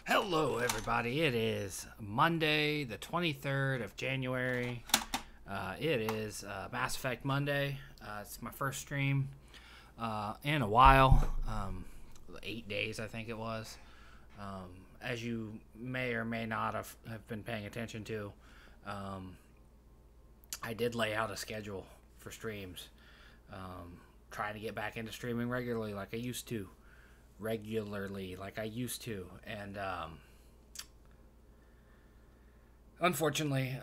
Hello everybody, it is Monday the 23rd of January. It is Mass Effect Monday. It's my first stream in a while, 8 days I think it was. As you may or may not have been paying attention to, I did lay out a schedule for streams, trying to get back into streaming regularly like I used to. And unfortunately,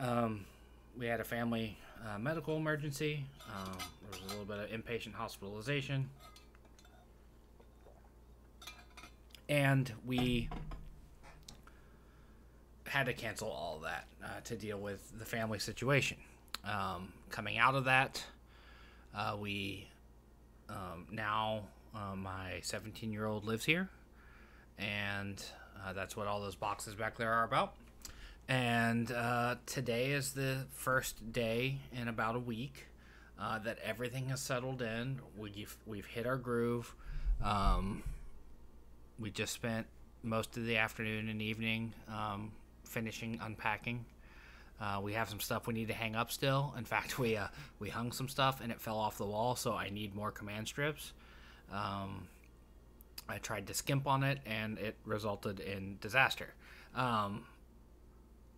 we had a family medical emergency. There was a little bit of inpatient hospitalization, and we had to cancel all of that to deal with the family situation. Coming out of that, we now my 17-year-old lives here, and that's what all those boxes back there are about. And today is the first day in about a week that everything has settled in. We've hit our groove. We just spent most of the afternoon and evening finishing unpacking. We have some stuff we need to hang up still. In fact, we hung some stuff and it fell off the wall, so I need more command strips. I tried to skimp on it and it resulted in disaster.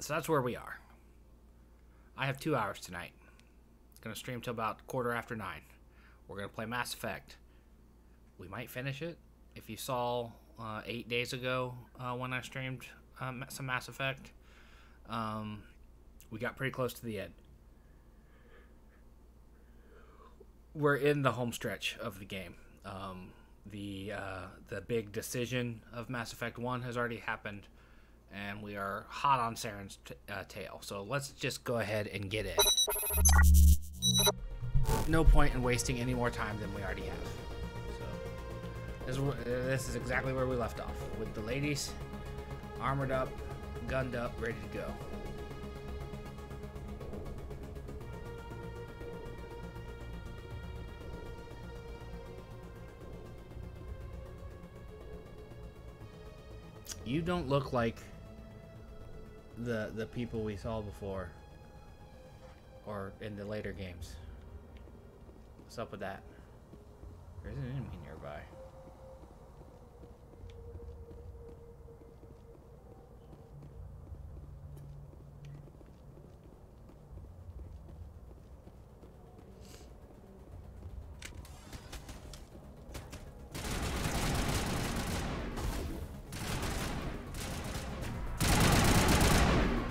So that's where we are. I have 2 hours tonight. Gonna stream till about 9:15. We're gonna play Mass Effect. We might finish it. If you saw 8 days ago when I streamed some Mass Effect, we got pretty close to the end. We're in the home stretch of the game. The big decision of Mass Effect 1 has already happened, and we are hot on Saren's tail. So let's just go ahead and get in. No point in wasting any more time than we already have. So this is exactly where we left off, with the ladies armored up, gunned up, ready to go. You don't look like the people we saw before or in the later games. What's up with that? There's an enemy nearby.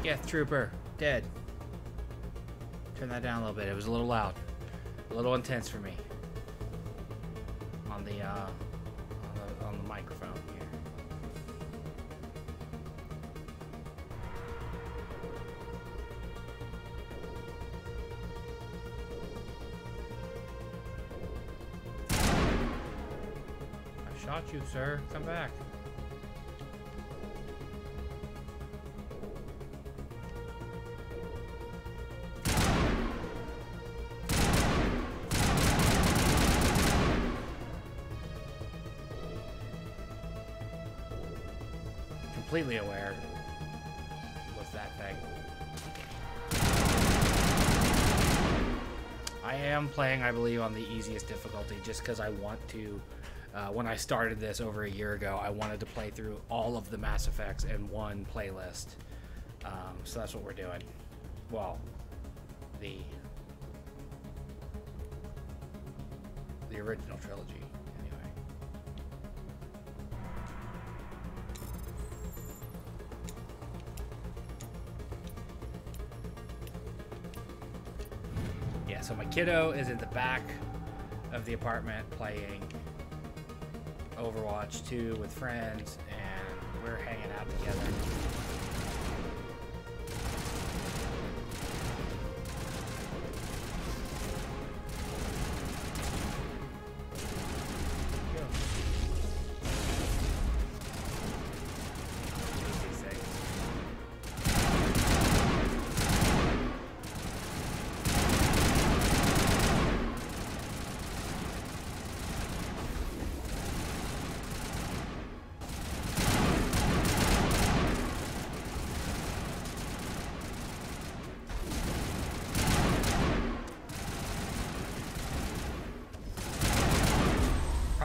Death Trooper, dead. Turn that down a little bit. It was a little loud, a little intense for me. On the microphone here. I shot you, sir. Come back. Completely aware with that thing. I am playing, I believe, on the easiest difficulty just because I want to. When I started this over a year ago, I wanted to play through all of the Mass Effects in one playlist. So that's what we're doing. Well, the original trilogy. So my kiddo is in the back of the apartment playing Overwatch 2 with friends, and we're hanging out together.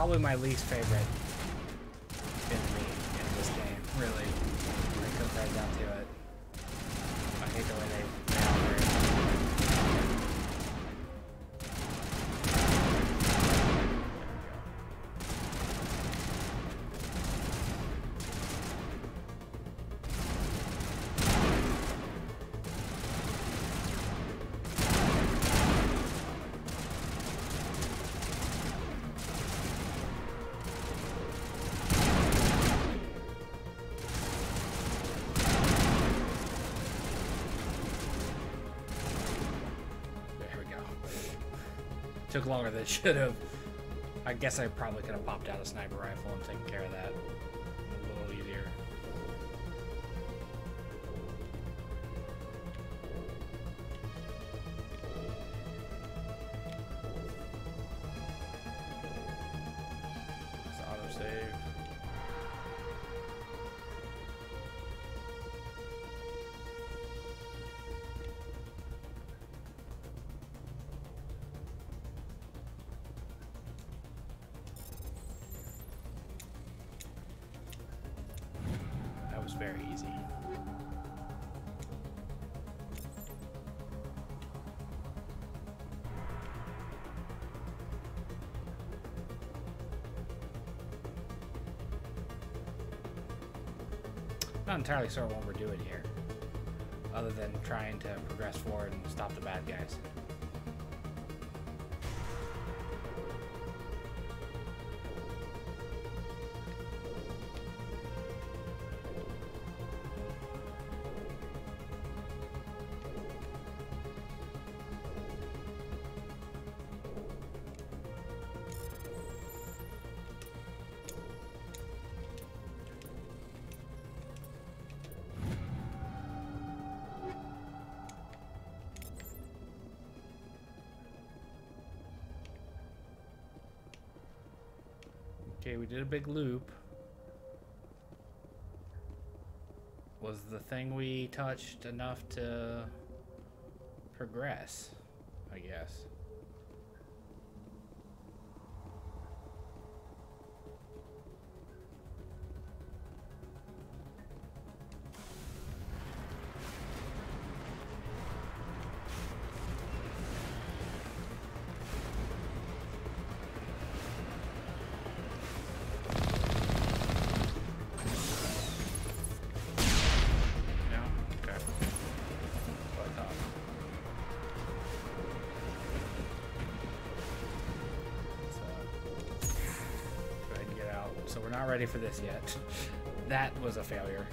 probably my least favorite enemy in this game, really. When it comes right down to it. I hate the way they operate. Took longer than it should have. I guess I probably could have popped out a sniper rifle and taken care of that a little easier. Let's autosave. Very easy. Not entirely sure what we're doing here, other than trying to progress forward and stop the bad guys. Okay, we did a big loop. Was the thing we touched enough to progress, I guess? So we're not ready for this yet. That was a failure.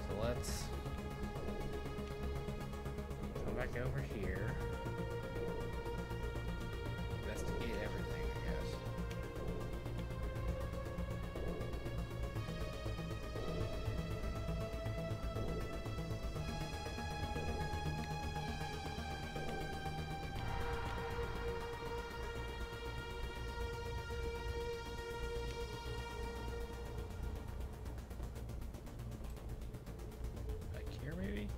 So let's come back over here. Investigate everything, I guess. Maybe?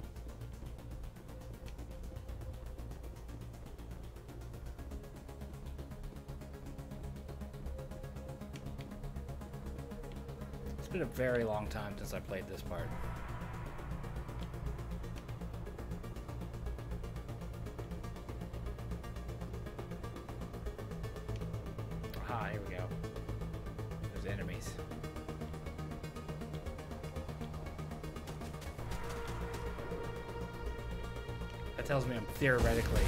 It's been a very long time since I played this part. Ah, here we go. There's enemies. That tells me I'm theoretically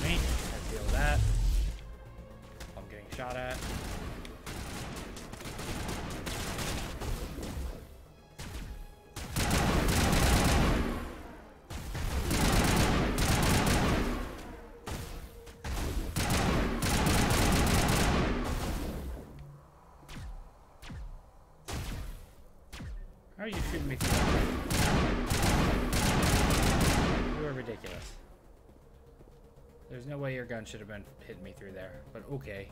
me. I feel that. I'm getting shot at. How are you shooting me through? You are ridiculous. There's no way your gun should have been hitting me through there, but okay.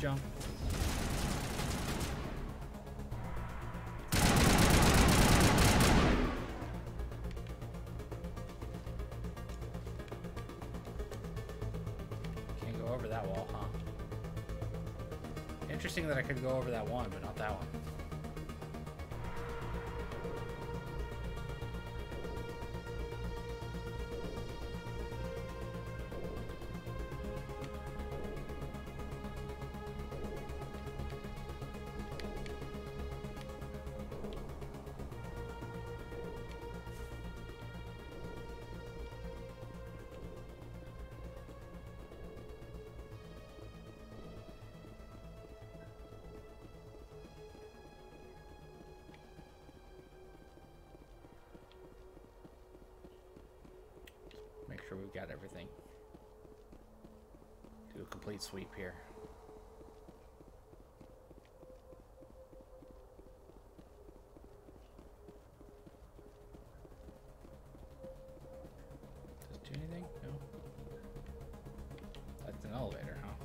jump. Can't go over that wall, huh? Interesting that I could go over that one, but not that one. Make sure we've got everything. Do a complete sweep here. Does it do anything? No. That's an elevator, huh?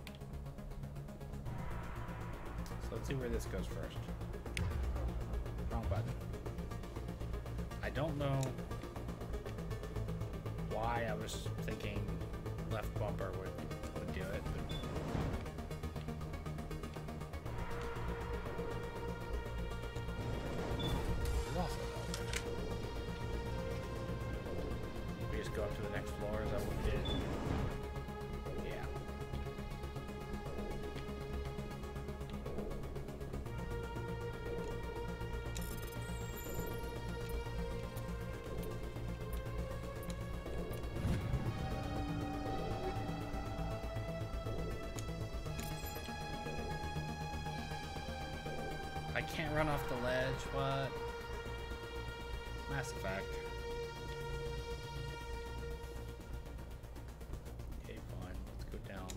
So let's see where this goes first. Wrong button. I don't know why I was thinking left bumper would do it, but there's also an elevator. We just go up to the next floor, is that what we did? Yeah. I can't run off the ledge, what? Mass Effect. Okay, fine, let's go down.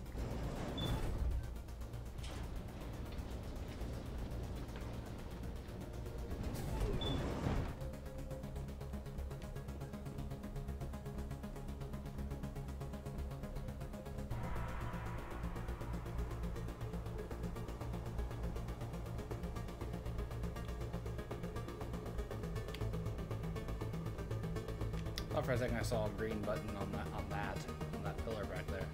Oh, for a second I saw a green button on that pillar back there.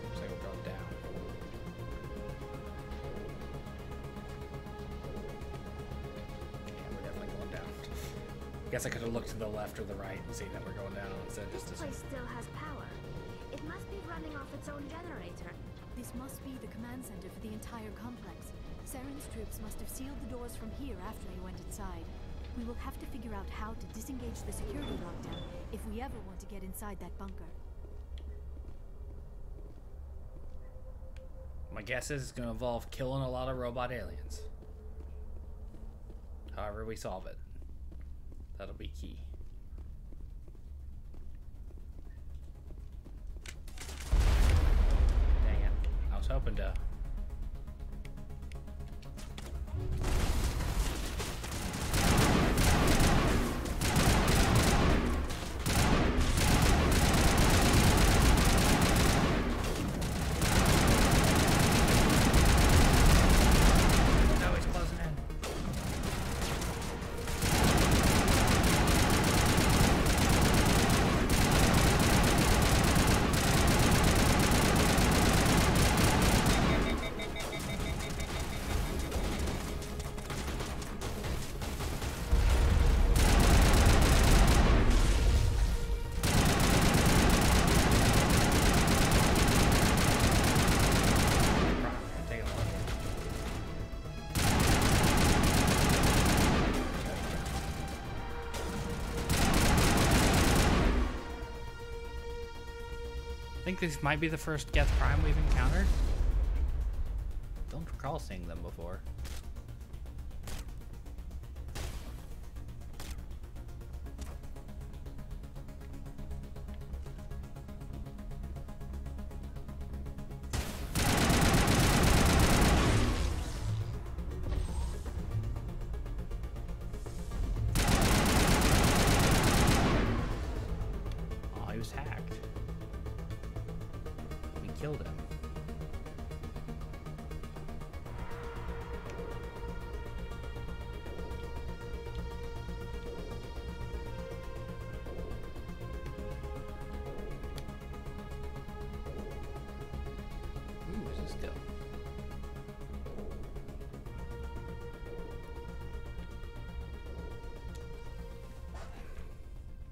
Looks like we're going down. Yeah, we're definitely going down. Guess I could have looked to the left or the right and seen that we're going down instead of just This place still has power. It must be running off its own generator. This must be the command center for the entire complex. Saren's troops must have sealed the doors from here after they went inside. We will have to figure out how to disengage the security lockdown if we ever want to get inside that bunker. My guess is it's going to involve killing a lot of robot aliens. However we solve it. That'll be key. Dang it. I was hoping to... I think this might be the first Geth Prime we've encountered. Don't recall seeing them before. just hacked. We killed him. Where's this go?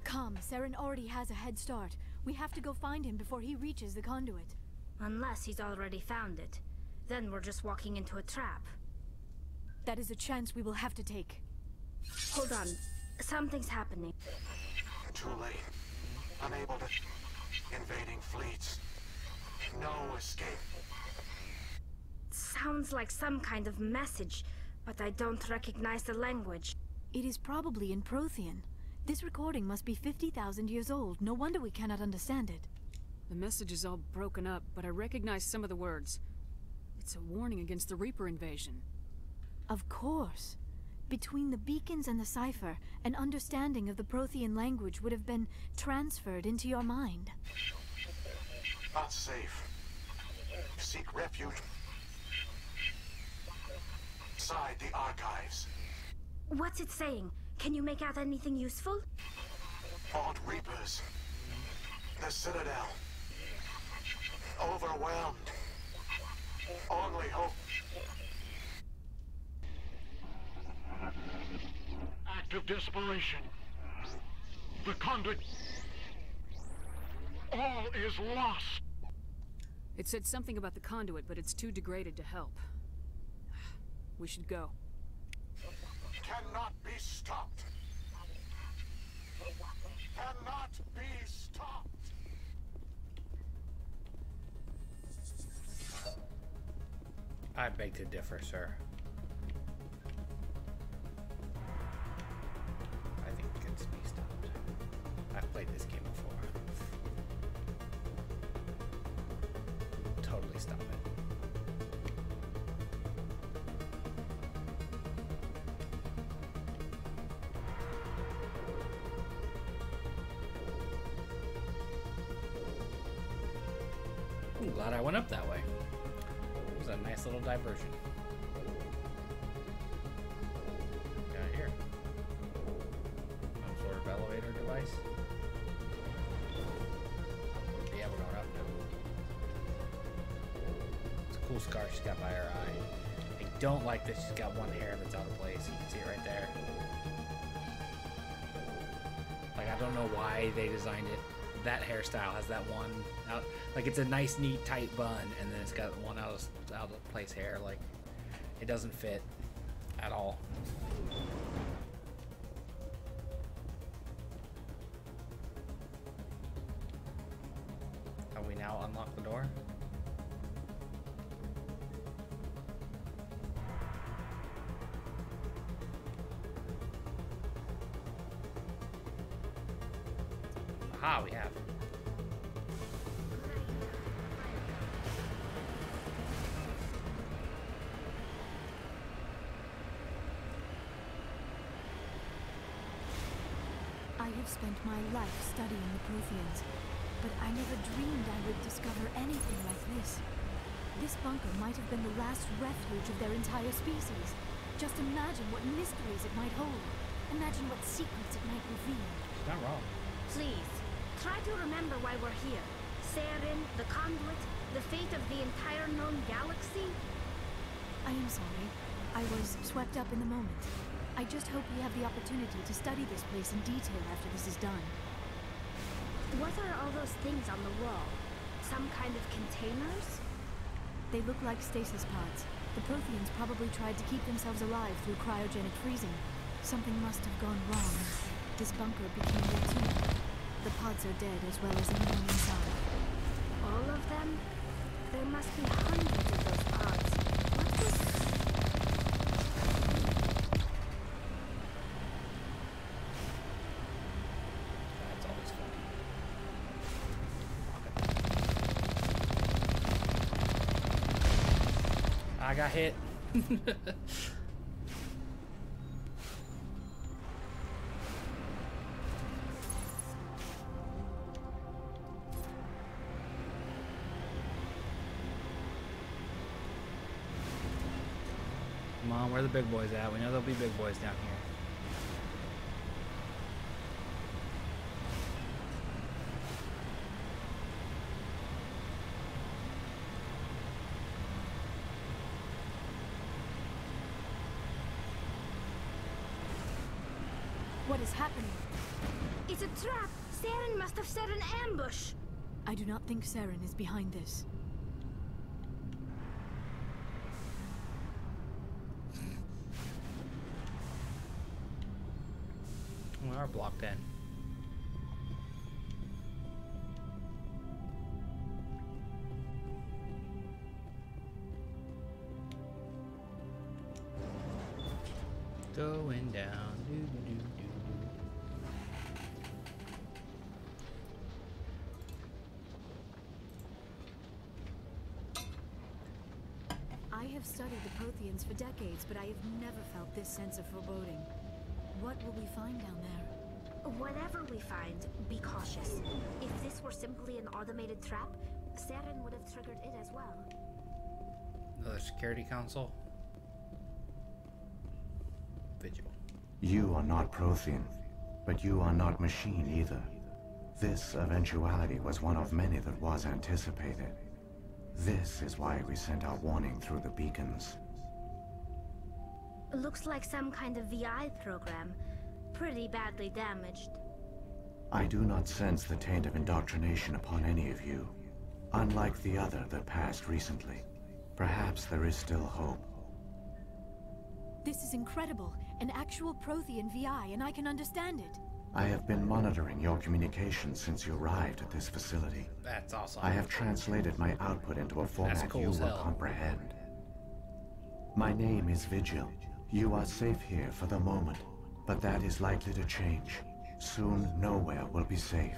Come, Saren already has a head start. We have to go find him before he reaches the conduit. Unless he's already found it. Then we're just walking into a trap. That is a chance we will have to take. Hold on. Something's happening. Too late. Unable to... Invading fleets. No escape. Sounds like some kind of message, but I don't recognize the language. It is probably in Prothean. This recording must be 50,000 years old. No wonder we cannot understand it. The message is all broken up, but I recognize some of the words. It's a warning against the Reaper invasion. Of course. Between the beacons and the cipher, an understanding of the Prothean language would have been transferred into your mind. Not safe. Seek refuge. Inside the archives. What's it saying? Can you make out anything useful? Fought Reapers. The Citadel. Overwhelmed. Only hope. Act of desperation. The conduit. All is lost. It said something about the conduit, but it's too degraded to help. We should go. Cannot be stopped. Cannot be stopped. I beg to differ, sir. I think it can be stopped. I've played this game before. Totally stop it. I'm glad I went up that way. It was a nice little diversion. Got here. Some sort of elevator device. Yeah, we're going up now. It's a cool scar she's got by her eye. I don't like that she's got one hair that's out of place. You can see it right there. Like, I don't know why they designed it. That hairstyle has that one out, like it's a nice, neat, tight bun, and then it's got one out of place hair. Like, it doesn't fit at all. Have we now unlocked the door? Aha, we have. I have spent my life studying the Protheans, but I never dreamed I would discover anything like this. This bunker might have been the last refuge of their entire species. Just imagine what mysteries it might hold. Imagine what secrets it might reveal. Not wrong. Please, try to remember why we're here. Saren, the conduit, the fate of the entire known galaxy. I am sorry. I was swept up in the moment. I just hope we have the opportunity to study this place in detail after this is done. What are all those things on the wall? Some kind of containers? They look like stasis pods. The Protheans probably tried to keep themselves alive through cryogenic freezing. Something must have gone wrong. This bunker became their tomb. The pods are dead as well as anyone inside. All of them? There must be hundreds of those pods. What was... That's always fun. Okay. I got hit. Come on, where are the big boys at? We know there'll be big boys down here. What is happening? It's a trap! Saren must have set an ambush! I do not think Saren is behind this. We are blocked in. Going down. Doo, doo, doo, doo. I have studied the Protheans for decades, but I have never felt this sense of foreboding. What will we find down there? Whatever we find, be cautious. If this were simply an automated trap, Saren would have triggered it as well. Another security console. Vigil. You are not Prothean, but you are not machine either. This eventuality was one of many that was anticipated. This is why we sent our warning through the beacons. Looks like some kind of VI program. Pretty badly damaged. I do not sense the taint of indoctrination upon any of you. Unlike the other that passed recently. Perhaps there is still hope. This is incredible. An actual Prothean VI, and I can understand it. I have been monitoring your communications since you arrived at this facility. That's awesome. I have translated my output into a format cool you as will hell. comprehend. My name is Vigil. You are safe here for the moment, but that is likely to change. Soon, nowhere will be safe.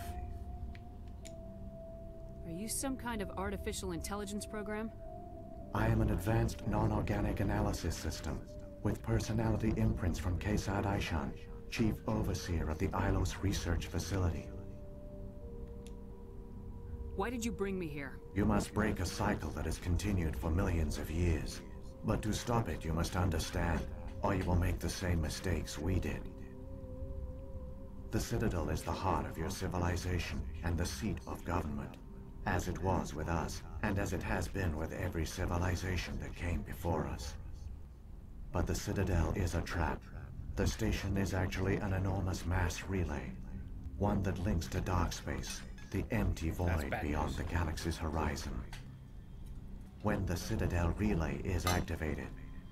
Are you some kind of artificial intelligence program? I am an advanced non-organic analysis system, with personality imprints from Kesad Aishan, Chief Overseer of the Ilos Research Facility. Why did you bring me here? You must break a cycle that has continued for millions of years. But to stop it, you must understand, or you will make the same mistakes we did. The Citadel is the heart of your civilization and the seat of government, as it was with us, and as it has been with every civilization that came before us. But the Citadel is a trap. The station is actually an enormous mass relay, one that links to dark space, the empty void bad beyond news. the galaxy's horizon. When the Citadel relay is activated,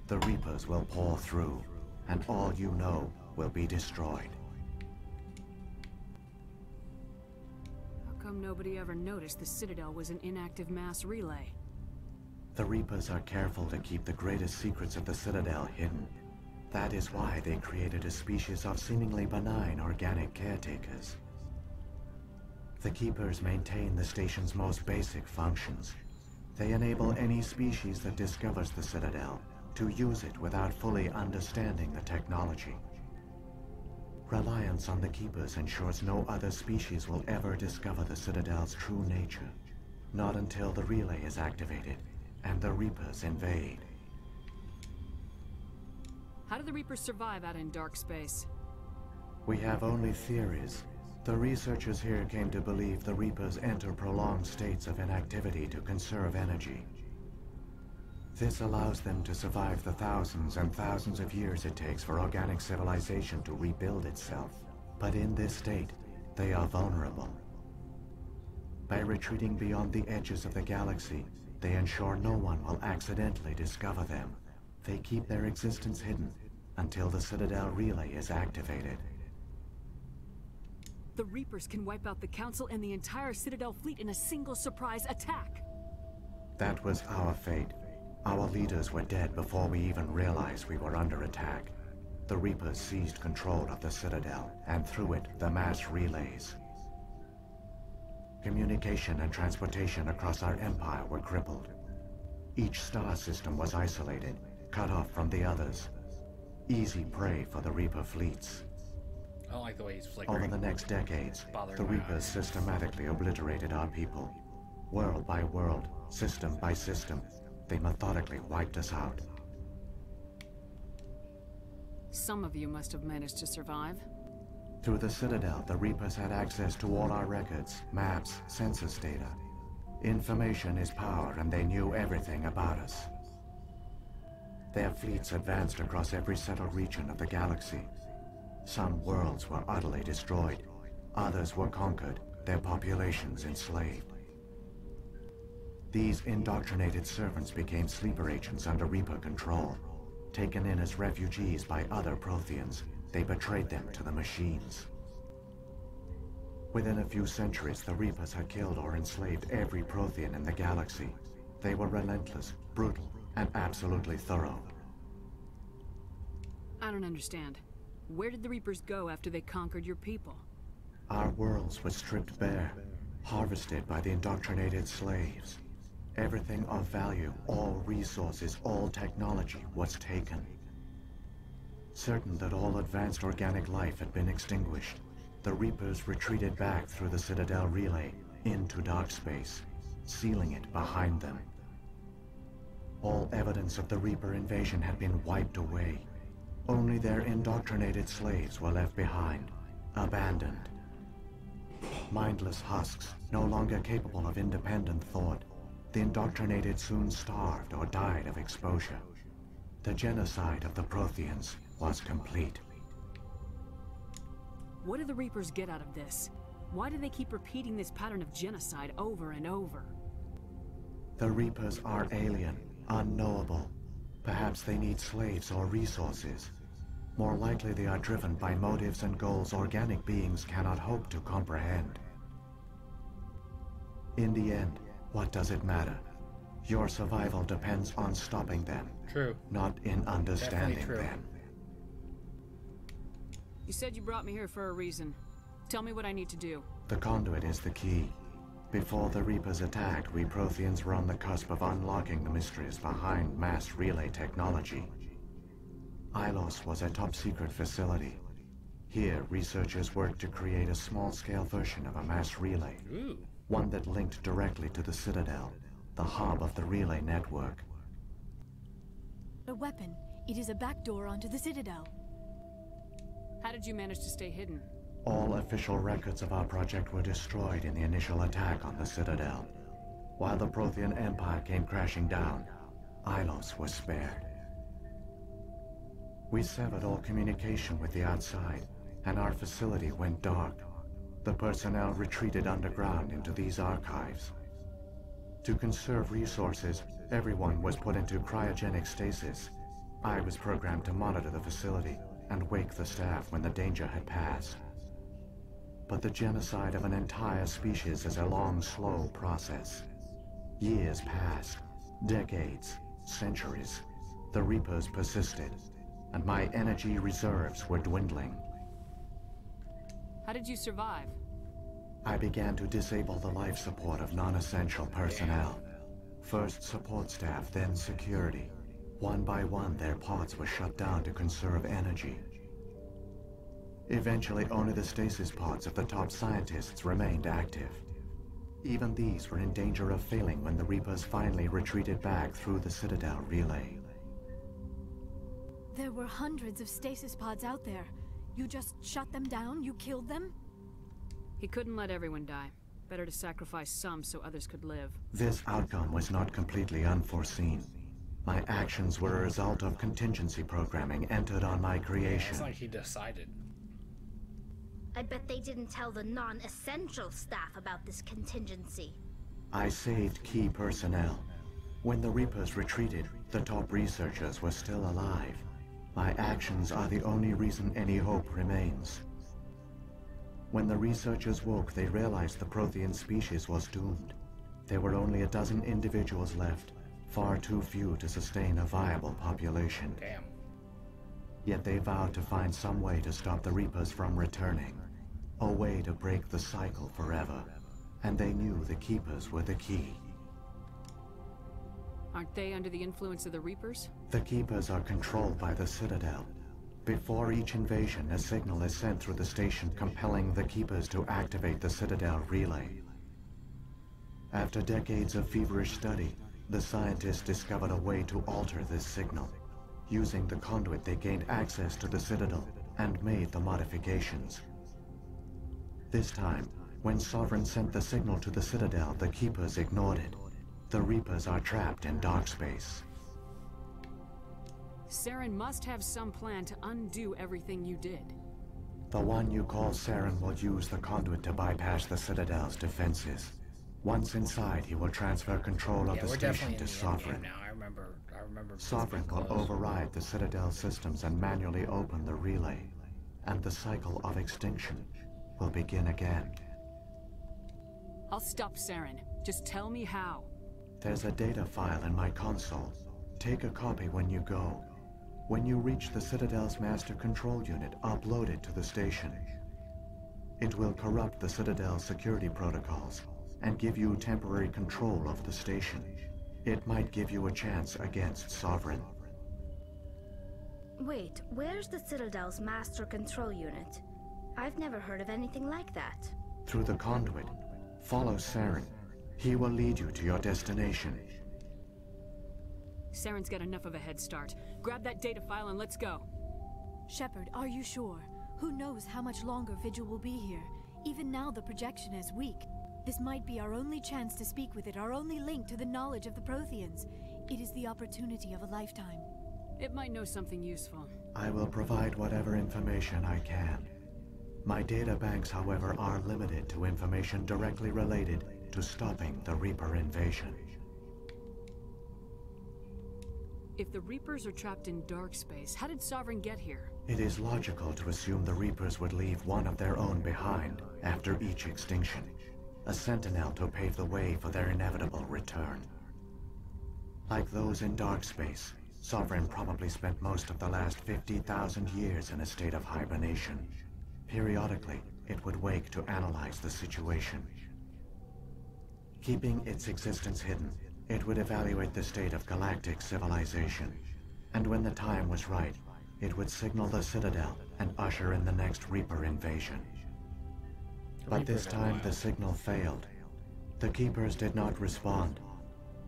the Reapers will pour through, and all you know will be destroyed. How come nobody ever noticed the Citadel was an inactive mass relay? The Reapers are careful to keep the greatest secrets of the Citadel hidden. That is why they created a species of seemingly benign organic caretakers. The Keepers maintain the station's most basic functions. They enable any species that discovers the Citadel to use it without fully understanding the technology. Reliance on the Keepers ensures no other species will ever discover the Citadel's true nature. Not until the relay is activated and the Reapers invade. How do the Reapers survive out in dark space? We have only theories. The researchers here came to believe the Reapers enter prolonged states of inactivity to conserve energy. This allows them to survive the thousands and thousands of years it takes for organic civilization to rebuild itself. But in this state, they are vulnerable. By retreating beyond the edges of the galaxy, they ensure no one will accidentally discover them. They keep their existence hidden until the Citadel relay is activated. The Reapers can wipe out the Council and the entire Citadel fleet in a single surprise attack! That was our fate. Our leaders were dead before we even realized we were under attack. The Reapers seized control of the Citadel, and through it, the mass relays. Communication and transportation across our empire were crippled. Each star system was isolated, cut off from the others. Easy prey for the Reaper fleets. I don't like the way he's flickering. Over the next decades, Bothering the my Reapers eyes. systematically obliterated our people. World by world, system by system, they methodically wiped us out. Some of you must have managed to survive. Through the Citadel, the Reapers had access to all our records, maps, census data. Information is power, and they knew everything about us. Their fleets advanced across every settled region of the galaxy. Some worlds were utterly destroyed. Others were conquered, their populations enslaved. These indoctrinated servants became sleeper agents under Reaper control. Taken in as refugees by other Protheans, they betrayed them to the machines. Within a few centuries, the Reapers had killed or enslaved every Prothean in the galaxy. They were relentless, brutal, and absolutely thorough. I don't understand. Where did the Reapers go after they conquered your people? Our worlds were stripped bare, harvested by the indoctrinated slaves. Everything of value, all resources, all technology was taken. Certain that all advanced organic life had been extinguished, the Reapers retreated back through the Citadel relay into dark space, sealing it behind them. All evidence of the Reaper invasion had been wiped away. Only their indoctrinated slaves were left behind, abandoned. Mindless husks, no longer capable of independent thought, the indoctrinated soon starved or died of exposure. The genocide of the Protheans was complete. What do the Reapers get out of this? Why do they keep repeating this pattern of genocide over and over? The Reapers are alien, unknowable. Perhaps they need slaves or resources. More likely they are driven by motives and goals organic beings cannot hope to comprehend. In the end, what does it matter? Your survival depends on stopping them. True. Not in understanding true. them. You said you brought me here for a reason. Tell me what I need to do. The conduit is the key. Before the Reapers attacked, we Protheans were on the cusp of unlocking the mysteries behind mass relay technology. Ilos was a top-secret facility. Here, researchers worked to create a small-scale version of a mass relay. Ooh. One that linked directly to the Citadel, the hub of the relay network. A weapon. It is a backdoor onto the Citadel. How did you manage to stay hidden? All official records of our project were destroyed in the initial attack on the Citadel. While the Prothean Empire came crashing down, Ilos was spared. We severed all communication with the outside, and our facility went dark. The personnel retreated underground into these archives. To conserve resources, everyone was put into cryogenic stasis. I was programmed to monitor the facility and wake the staff when the danger had passed. But the genocide of an entire species is a long, slow process. Years passed, decades, centuries. The Reapers persisted, and my energy reserves were dwindling. How did you survive? I began to disable the life support of non-essential personnel. First support staff, then security. One by one, their pods were shut down to conserve energy. Eventually, only the stasis pods of the top scientists remained active. Even these were in danger of failing when the Reapers finally retreated back through the Citadel relay. There were hundreds of stasis pods out there. You just shut them down? You killed them? He couldn't let everyone die. Better to sacrifice some so others could live. This outcome was not completely unforeseen. My actions were a result of contingency programming entered on my creation. It's like he decided. I bet they didn't tell the non-essential staff about this contingency. I saved key personnel. When the Reapers retreated, the top researchers were still alive. My actions are the only reason any hope remains. When the researchers woke, they realized the Prothean species was doomed. There were only a dozen individuals left, far too few to sustain a viable population. Damn. Yet they vowed to find some way to stop the Reapers from returning. A way to break the cycle forever. And they knew the Keepers were the key. Aren't they under the influence of the Reapers? The Keepers are controlled by the Citadel. Before each invasion, a signal is sent through the station compelling the Keepers to activate the Citadel relay. After decades of feverish study, the scientists discovered a way to alter this signal. Using the conduit, they gained access to the Citadel and made the modifications. This time, when Sovereign sent the signal to the Citadel, the Keepers ignored it. The Reapers are trapped in dark space. Saren must have some plan to undo everything you did. The one you call Saren will use the conduit to bypass the Citadel's defenses. Once inside, he will transfer control of the station to Sovereign. Now I remember. Sovereign will override the Citadel systems and manually open the relay, and the cycle of extinction will begin again. I'll stop Saren. Just tell me how. There's a data file in my console. Take a copy when you go. When you reach the Citadel's master control unit, upload it to the station. It will corrupt the Citadel's security protocols and give you temporary control of the station. It might give you a chance against Sovereign. Wait, where's the Citadel's master control unit? I've never heard of anything like that. Through the conduit, follow Saren. He will lead you to your destination. Saren's got enough of a head start. Grab that data file and let's go. Shepard, are you sure? Who knows how much longer Vigil will be here? Even now the projection is weak. This might be our only chance to speak with it, our only link to the knowledge of the Protheans. It is the opportunity of a lifetime. It might know something useful. I will provide whatever information I can. My data banks, however, are limited to information directly related to stopping the Reaper invasion. If the Reapers are trapped in dark space, how did Sovereign get here? It is logical to assume the Reapers would leave one of their own behind after each extinction. A sentinel to pave the way for their inevitable return. Like those in dark space, Sovereign probably spent most of the last 50,000 years in a state of hibernation. Periodically, it would wake to analyze the situation. Keeping its existence hidden, it would evaluate the state of galactic civilization. And when the time was right, it would signal the Citadel and usher in the next Reaper invasion. But this time the signal failed. The Keepers did not respond.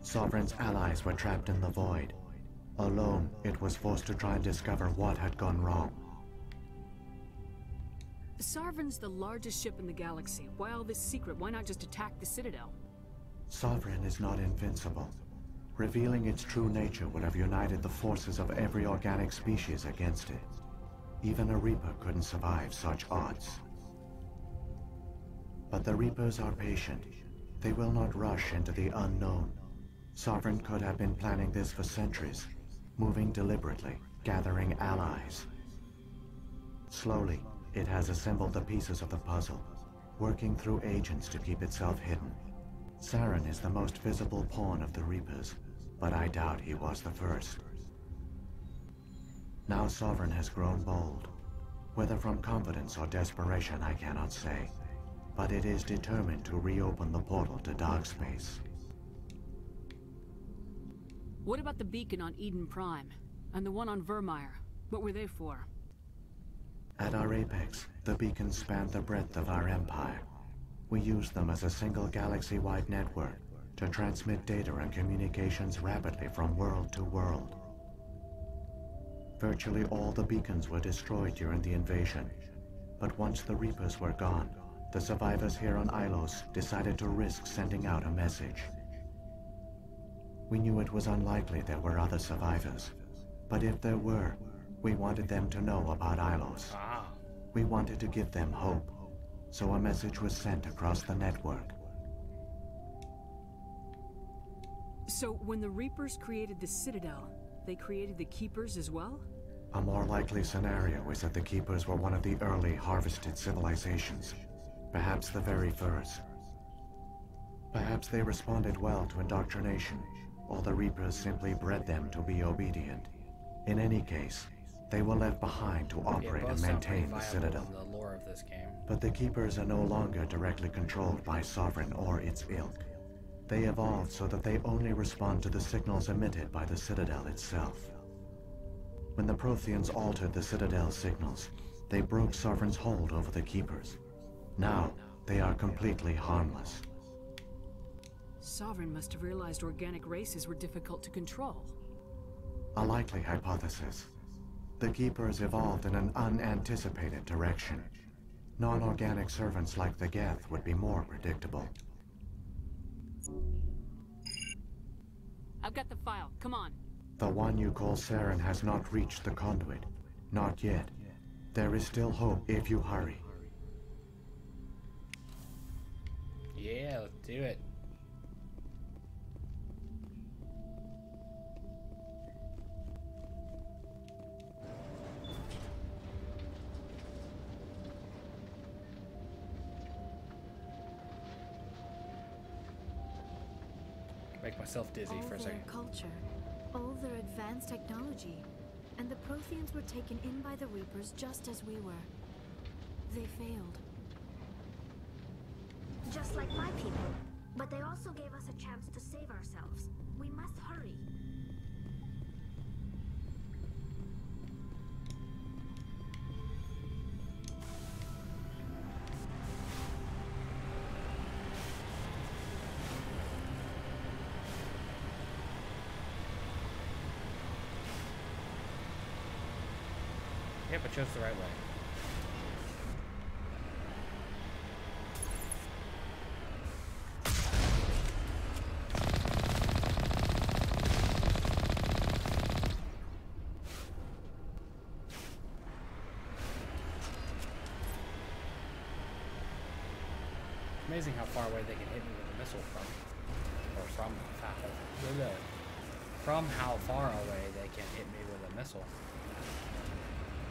Sovereign's allies were trapped in the void. Alone, it was forced to try and discover what had gone wrong. Sovereign's the largest ship in the galaxy. Why all this secret? Why not just attack the Citadel? Sovereign is not invincible. Revealing its true nature would have united the forces of every organic species against it. Even a Reaper couldn't survive such odds. But the Reapers are patient. They will not rush into the unknown. Sovereign could have been planning this for centuries, moving deliberately, gathering allies. Slowly, it has assembled the pieces of the puzzle, working through agents to keep itself hidden. Saren is the most visible pawn of the Reapers, but I doubt he was the first. Now Sovereign has grown bold. Whether from confidence or desperation, I cannot say. But it is determined to reopen the portal to dark space. What about the beacon on Eden Prime? And the one on Vermeer? What were they for? At our apex, the beacons spanned the breadth of our empire. We used them as a single galaxy-wide network to transmit data and communications rapidly from world to world. Virtually all the beacons were destroyed during the invasion, but once the Reapers were gone, the survivors here on Ilos decided to risk sending out a message. We knew it was unlikely there were other survivors, but if there were, we wanted them to know about Ilos. We wanted to give them hope, so a message was sent across the network. So when the Reapers created the Citadel, they created the Keepers as well? A more likely scenario is that the Keepers were one of the early harvested civilizations. Perhaps the very first. Perhaps they responded well to indoctrination, or the Reapers simply bred them to be obedient. In any case, they were left behind to operate and maintain the Citadel. The lore of this game. But the Keepers are no longer directly controlled by Sovereign or its ilk. They evolved so that they only respond to the signals emitted by the Citadel itself. When the Protheans altered the Citadel's signals, they broke Sovereign's hold over the Keepers. Now, they are completely harmless. Sovereign must have realized organic races were difficult to control. A likely hypothesis. The Keepers evolved in an unanticipated direction. Non-organic servants like the Geth would be more predictable. I've got the file. Come on. The one you call Saren has not reached the conduit. Not yet. There is still hope if you hurry. Yeah, let's do it. Make myself dizzy for a second. All their culture, all their advanced technology, and the Protheans were taken in by the Reapers just as we were. They failed. Just like my people. But they also gave us a chance to save ourselves. We must hurry. Yep, I chose the right way. Amazing how far away they can hit me with a missile from. Or from how far away they can hit me with a missile.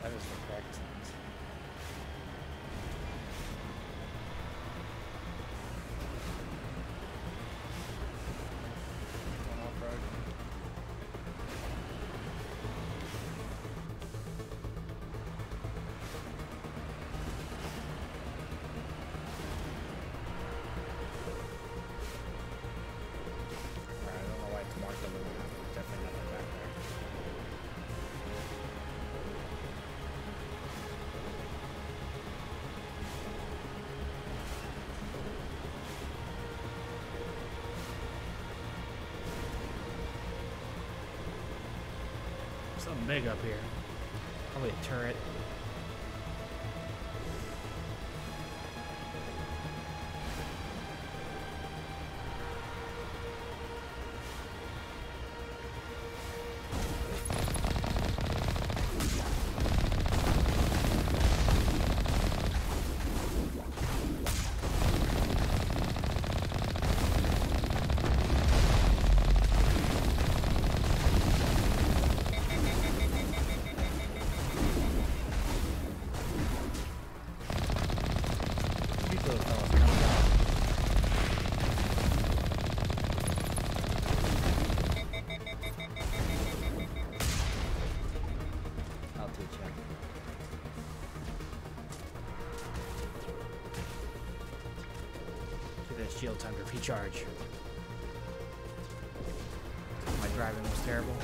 That is the correct sentence. Going off-road. Alright, I don't know why it's marked on the map. There's definitely nothing back there. Something big up here. Probably a turret. These little fellas coming up. I'll teach you. Give that shield time to recharge. My driving was terrible.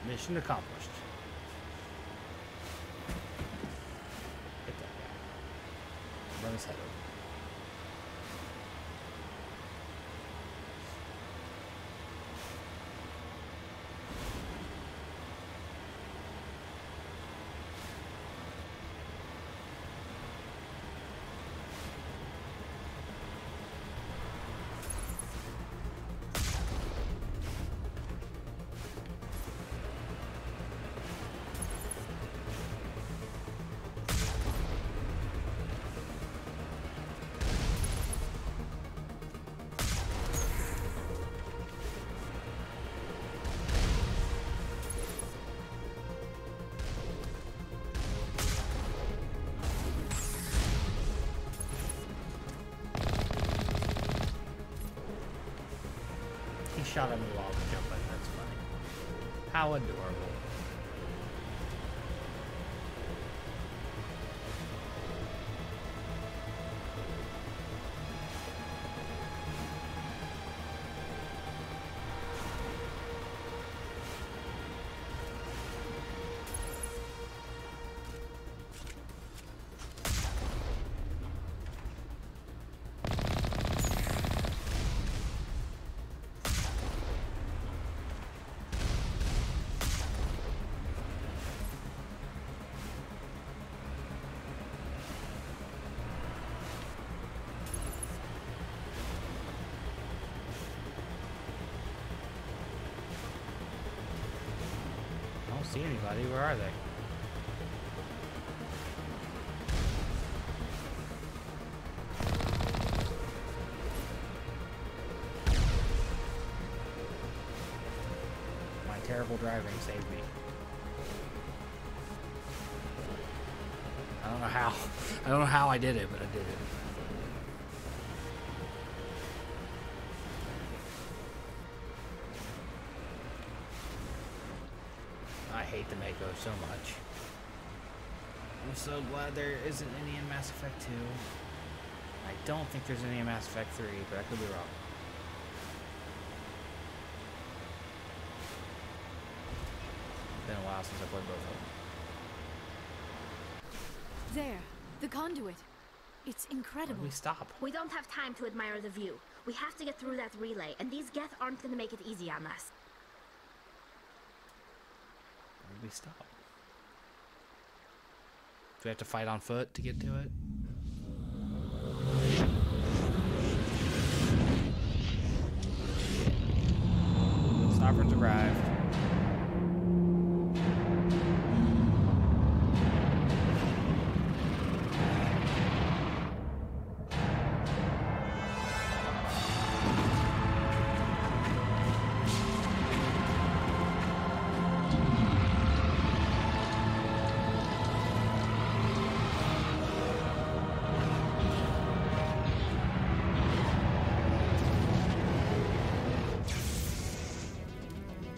Mission accomplished. Hit that guy. Run his head over. He shot at me while I was jumping. That's funny. How adorable. see anybody. Where are they? My terrible driving saved me. I don't know how. I don't know how I did it, but I did it. I hate the Mako so much. I'm so glad there isn't any in Mass Effect 2. I don't think there's any in Mass Effect 3, but I could be wrong. It's been a while since I played both of them. There, the conduit. It's Why incredible. did we stop? We don't have time to admire the view. We have to get through that relay, and these Geth aren't gonna make it easy on us. Why did we stop? Do we have to fight on foot to get to it? Sovereign's arrived.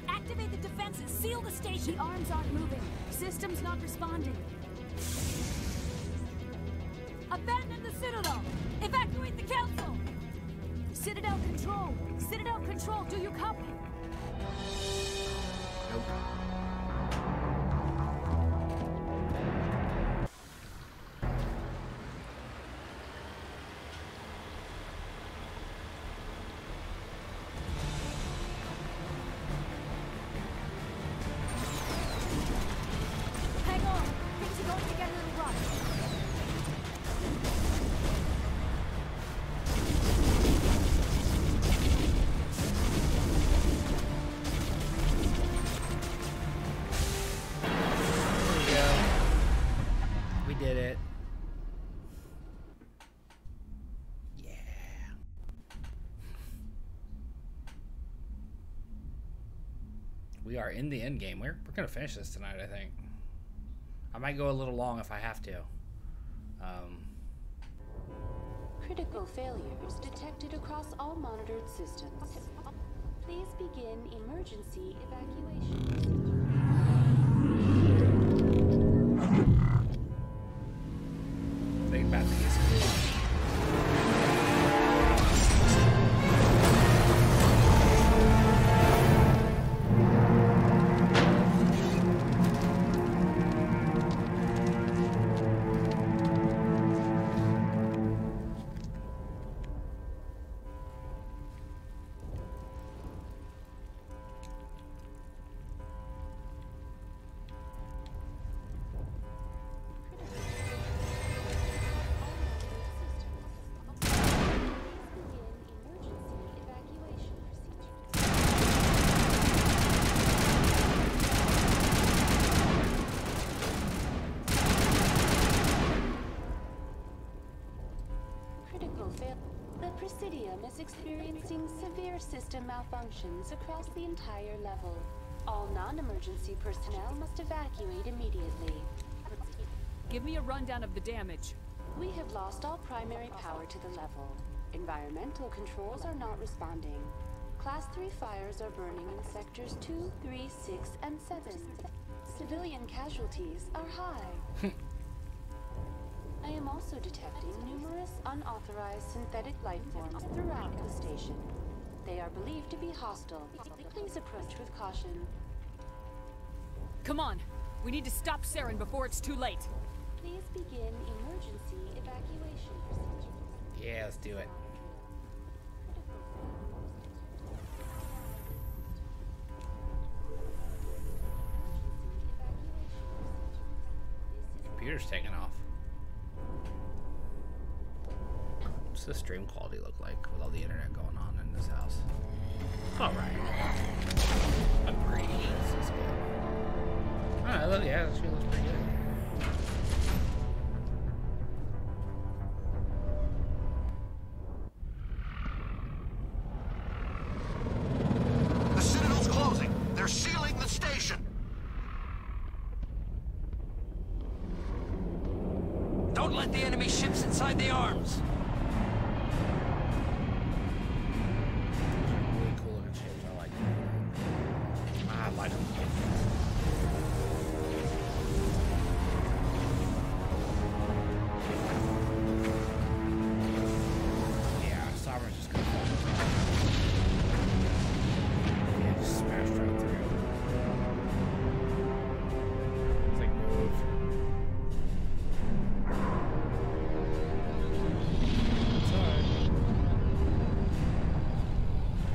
Activate the defenses. Seal the station. The arms aren't moving. System's not responding. Abandon the Citadel. Evacuate the Council. Citadel Control. Citadel Control. Do you copy? Nope. Hang on. Things are going to get a little rough. There we go. We did it. Yeah. We are in the end game. We're gonna finish this tonight, I think. I might go a little long if I have to. Critical failures detected across all monitored systems. Please begin emergency evacuation. Think about these. The Presidium is experiencing severe system malfunctions across the entire level. All non-emergency personnel must evacuate immediately. Give me a rundown of the damage. We have lost all primary power to the level. Environmental controls are not responding. Class 3 fires are burning in sectors 2, 3, 6, and 7. Civilian casualties are high. I am also detecting numerous unauthorized synthetic life forms throughout the station. They are believed to be hostile. Please approach with caution. Come on. We need to stop Saren before it's too late. Please begin emergency evacuation procedures. Yeah, let's do it. Computer's taking off. What's the stream quality look like with all the internet going on in this house? All right. Agreed. This is good. Oh, yeah, she looks pretty good. The Citadel's closing. They're sealing the station. Don't let the enemy ships inside the arms. Really cool looking ships. I like them. I like them. Yeah, Sovereign's just gonna fall apart. Yeah, just smashed right through. It's like move. It's alright.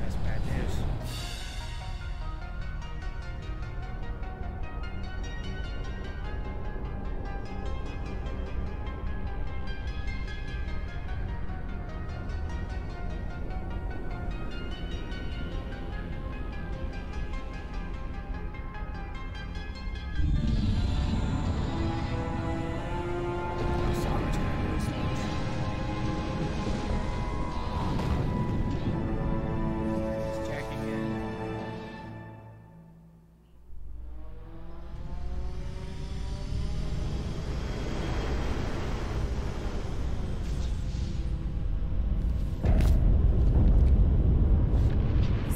That's bad news. Sovereign's gonna do this much. He's jacking in.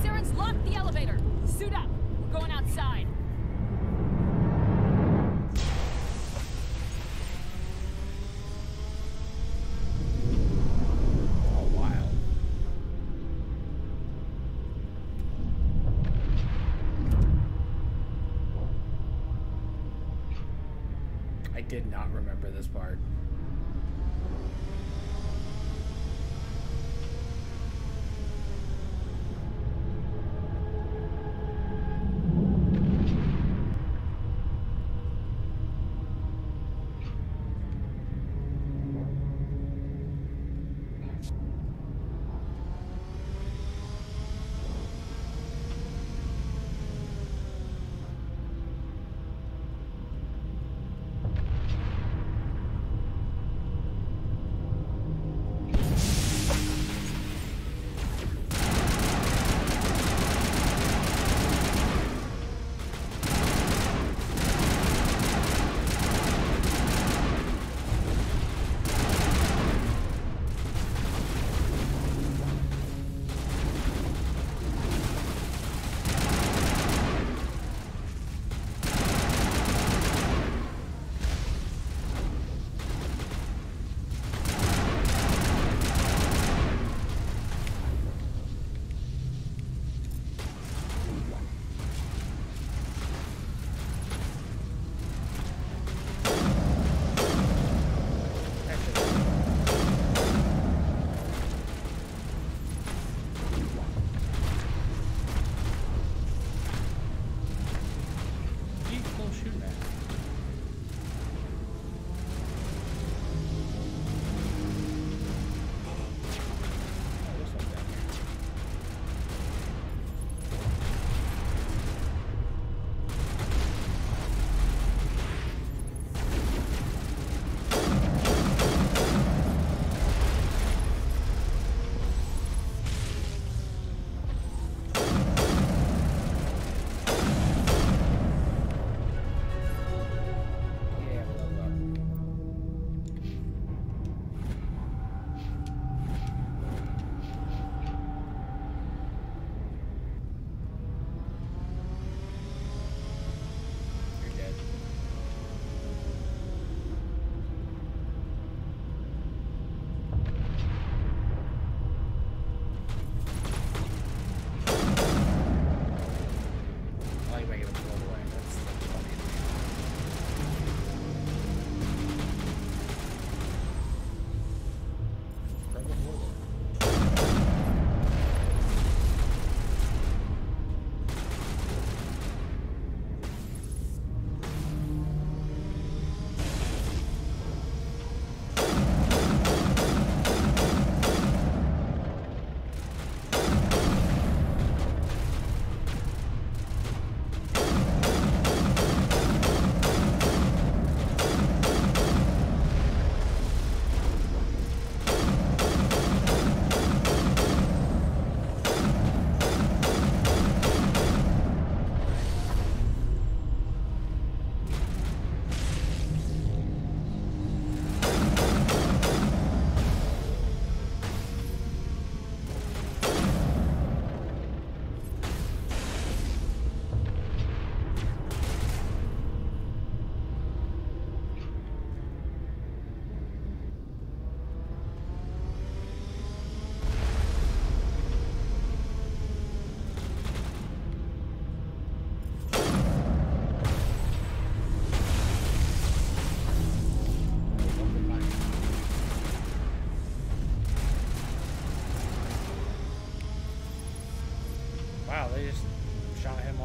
Saren's locked the elevator. Suit up. We're going outside. Oh, wild. I did not remember this part.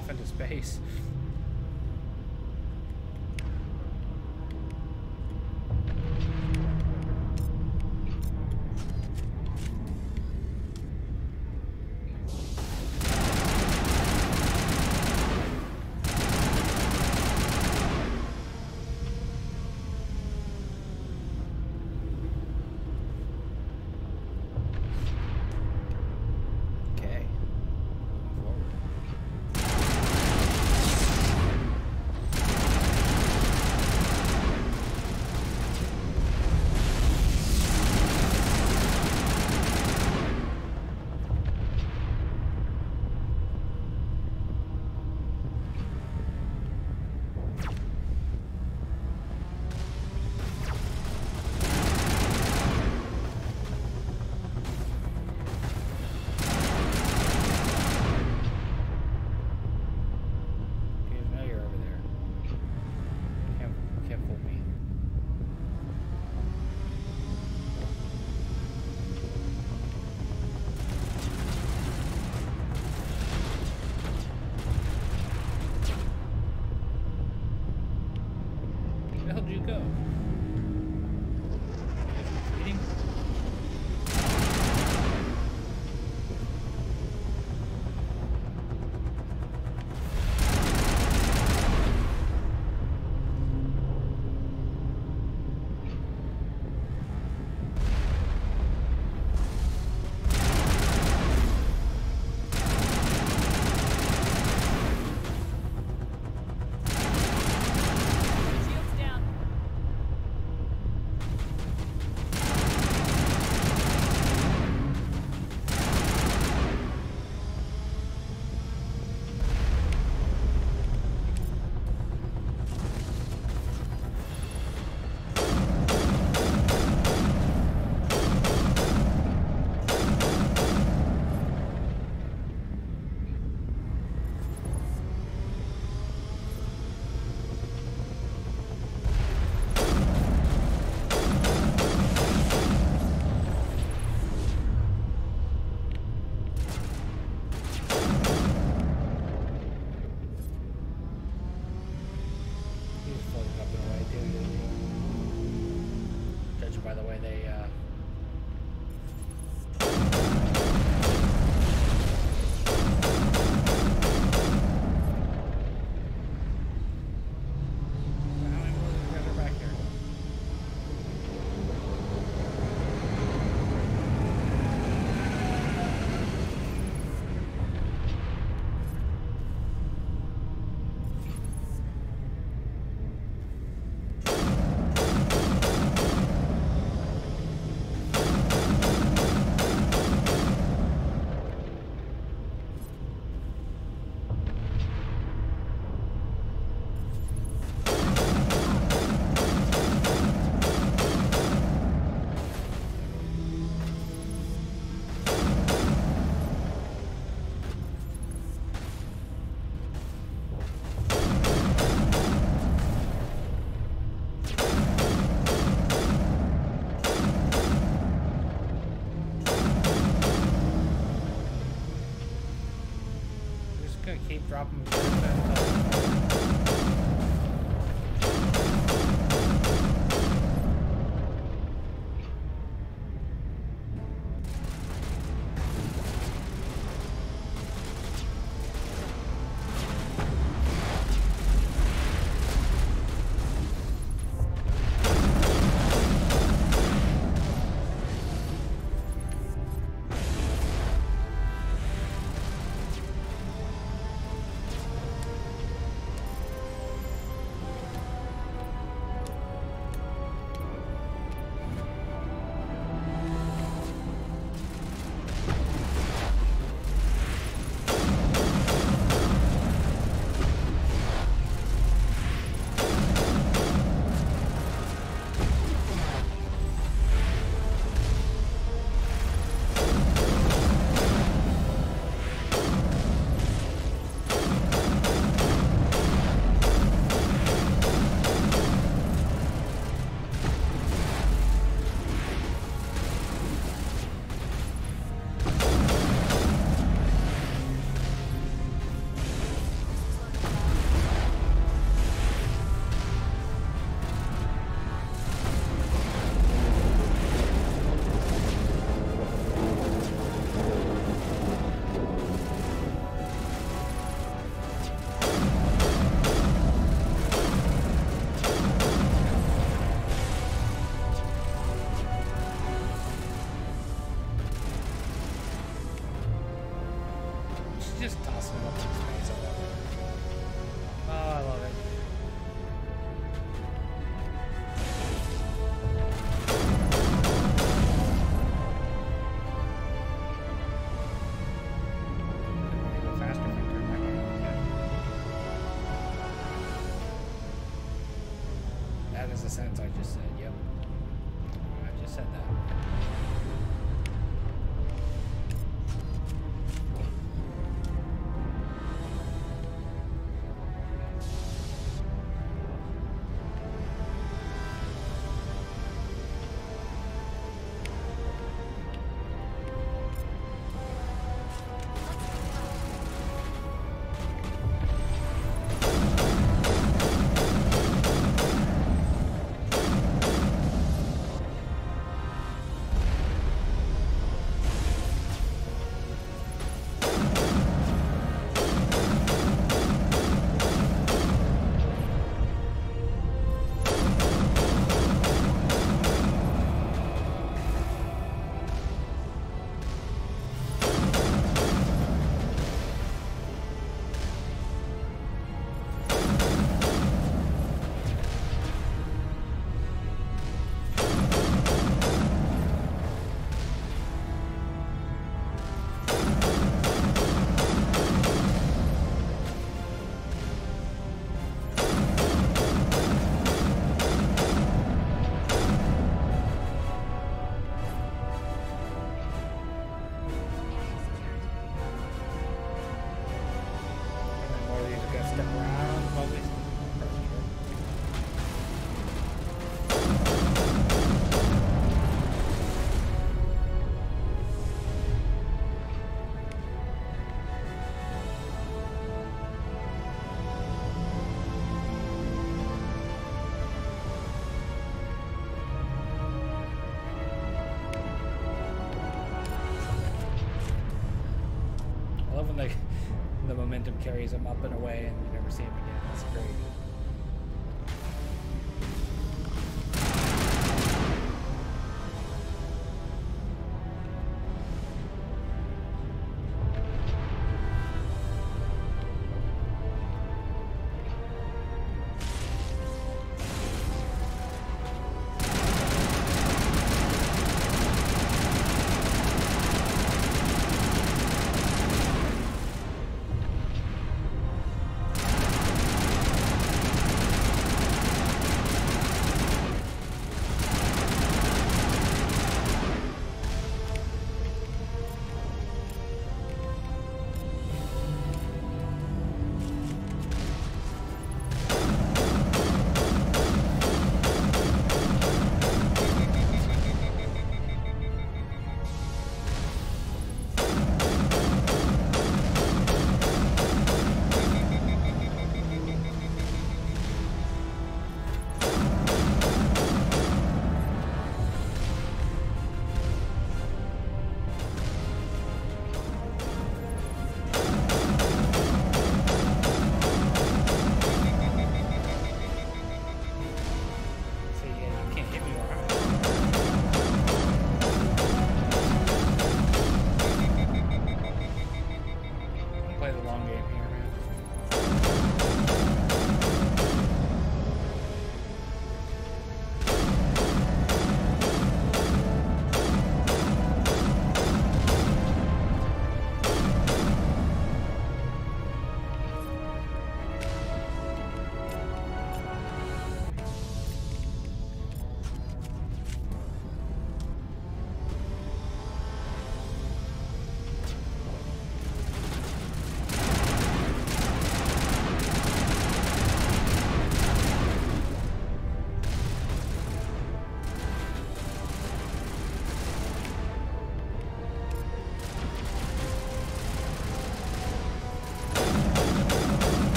off into space. By the way they keep dropping. That is a sentence I just said. Yep. I just said that. The momentum carries him up and away, and you never see him again. That's great.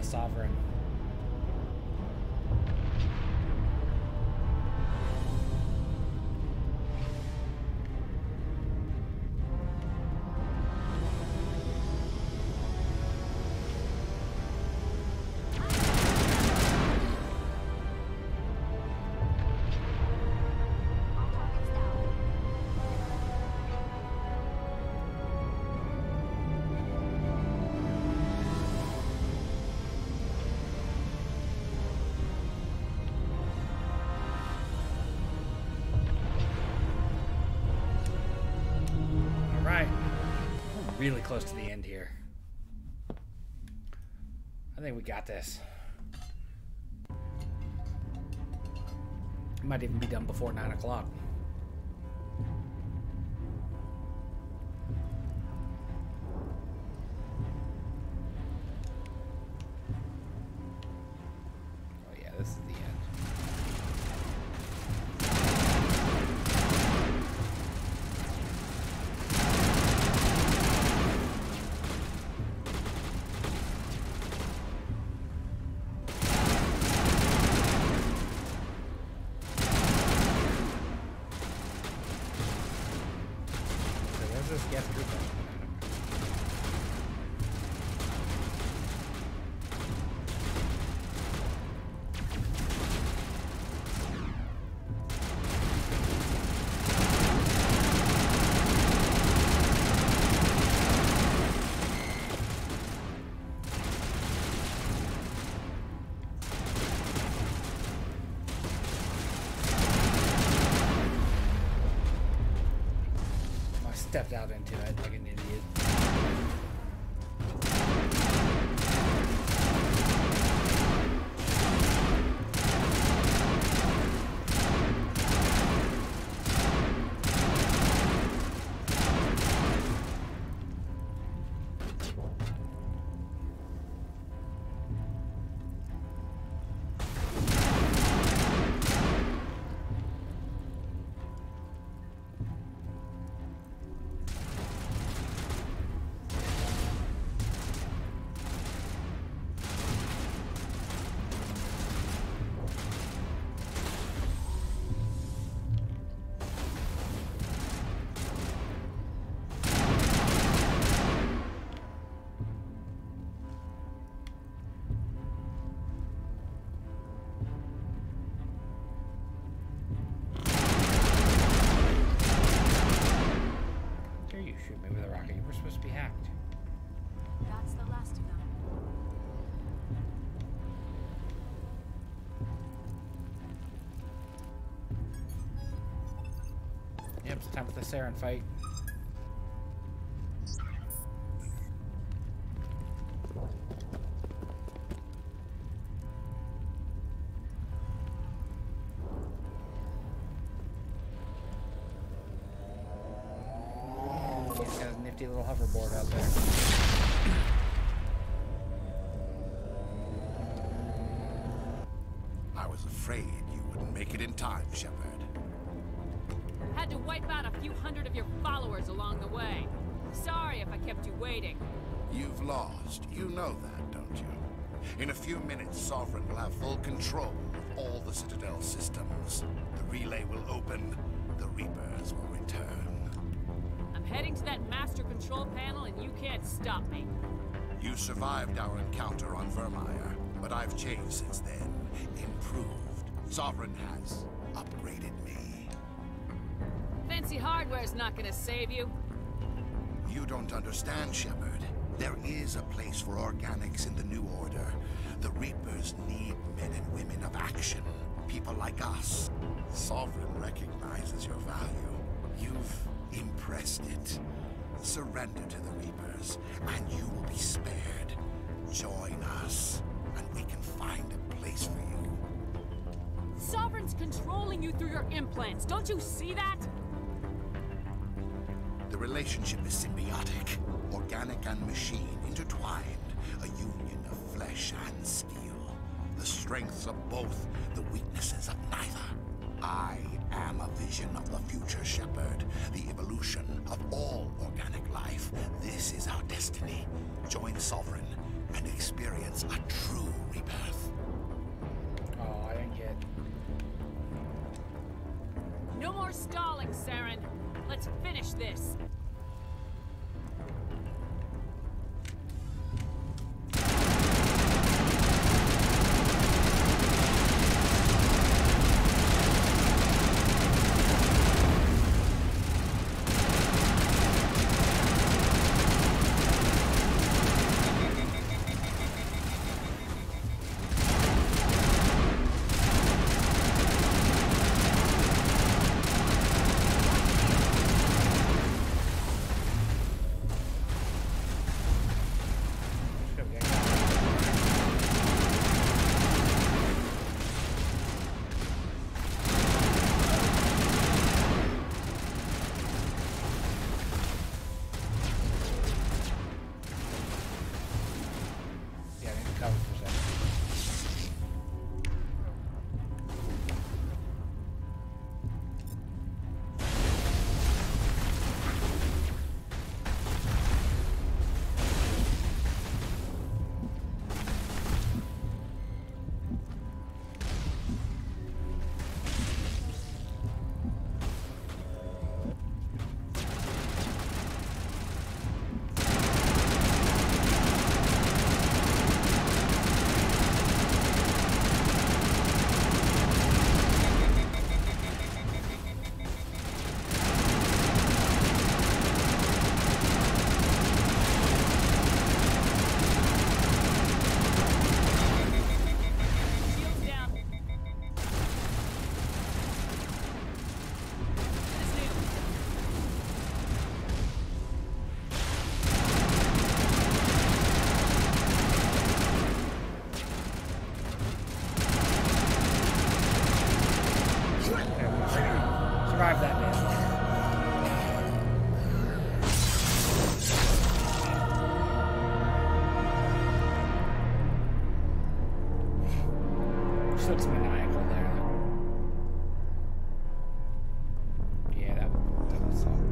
Sovereign. Really close to the end here. I think we got this. Might even be done before 9 o'clock. Oh yeah, this is the end. Stepped out into it like an idiot. Yep, it's time for the Saren fight. He's got a nifty little hoverboard out there. I was afraid you wouldn't make it in time, Shepard. Had to wipe out a few hundred of your followers along the way. Sorry if I kept you waiting. You've lost. You know that, don't you? In a few minutes, Sovereign will have full control of all the Citadel systems. The relay will open. The Reapers will return. I'm heading to that master control panel and you can't stop me. You survived our encounter on Vermeer, but I've changed since then. Improved. Sovereign has upgraded me. Fancy hardware's not gonna save you. You don't understand, Shepard. There is a place for organics in the New Order. The Reapers need men and women of action. People like us. Sovereign recognizes your value. You've impressed it. Surrender to the Reapers, and you will be spared. Join us, and we can find a place for you. Sovereign's controlling you through your implants. Don't you see that? The relationship is symbiotic, organic and machine intertwined, a union of flesh and steel. The strengths of both, the weaknesses of neither. I am a vision of the future, Shepard, the evolution of all organic life. This is our destiny. Join Sovereign, and experience a true rebirth. Oh, I didn't get. No more stalling, Saren. Let's finish this. Survive that, man. She looks maniacal there. Yeah, that was something.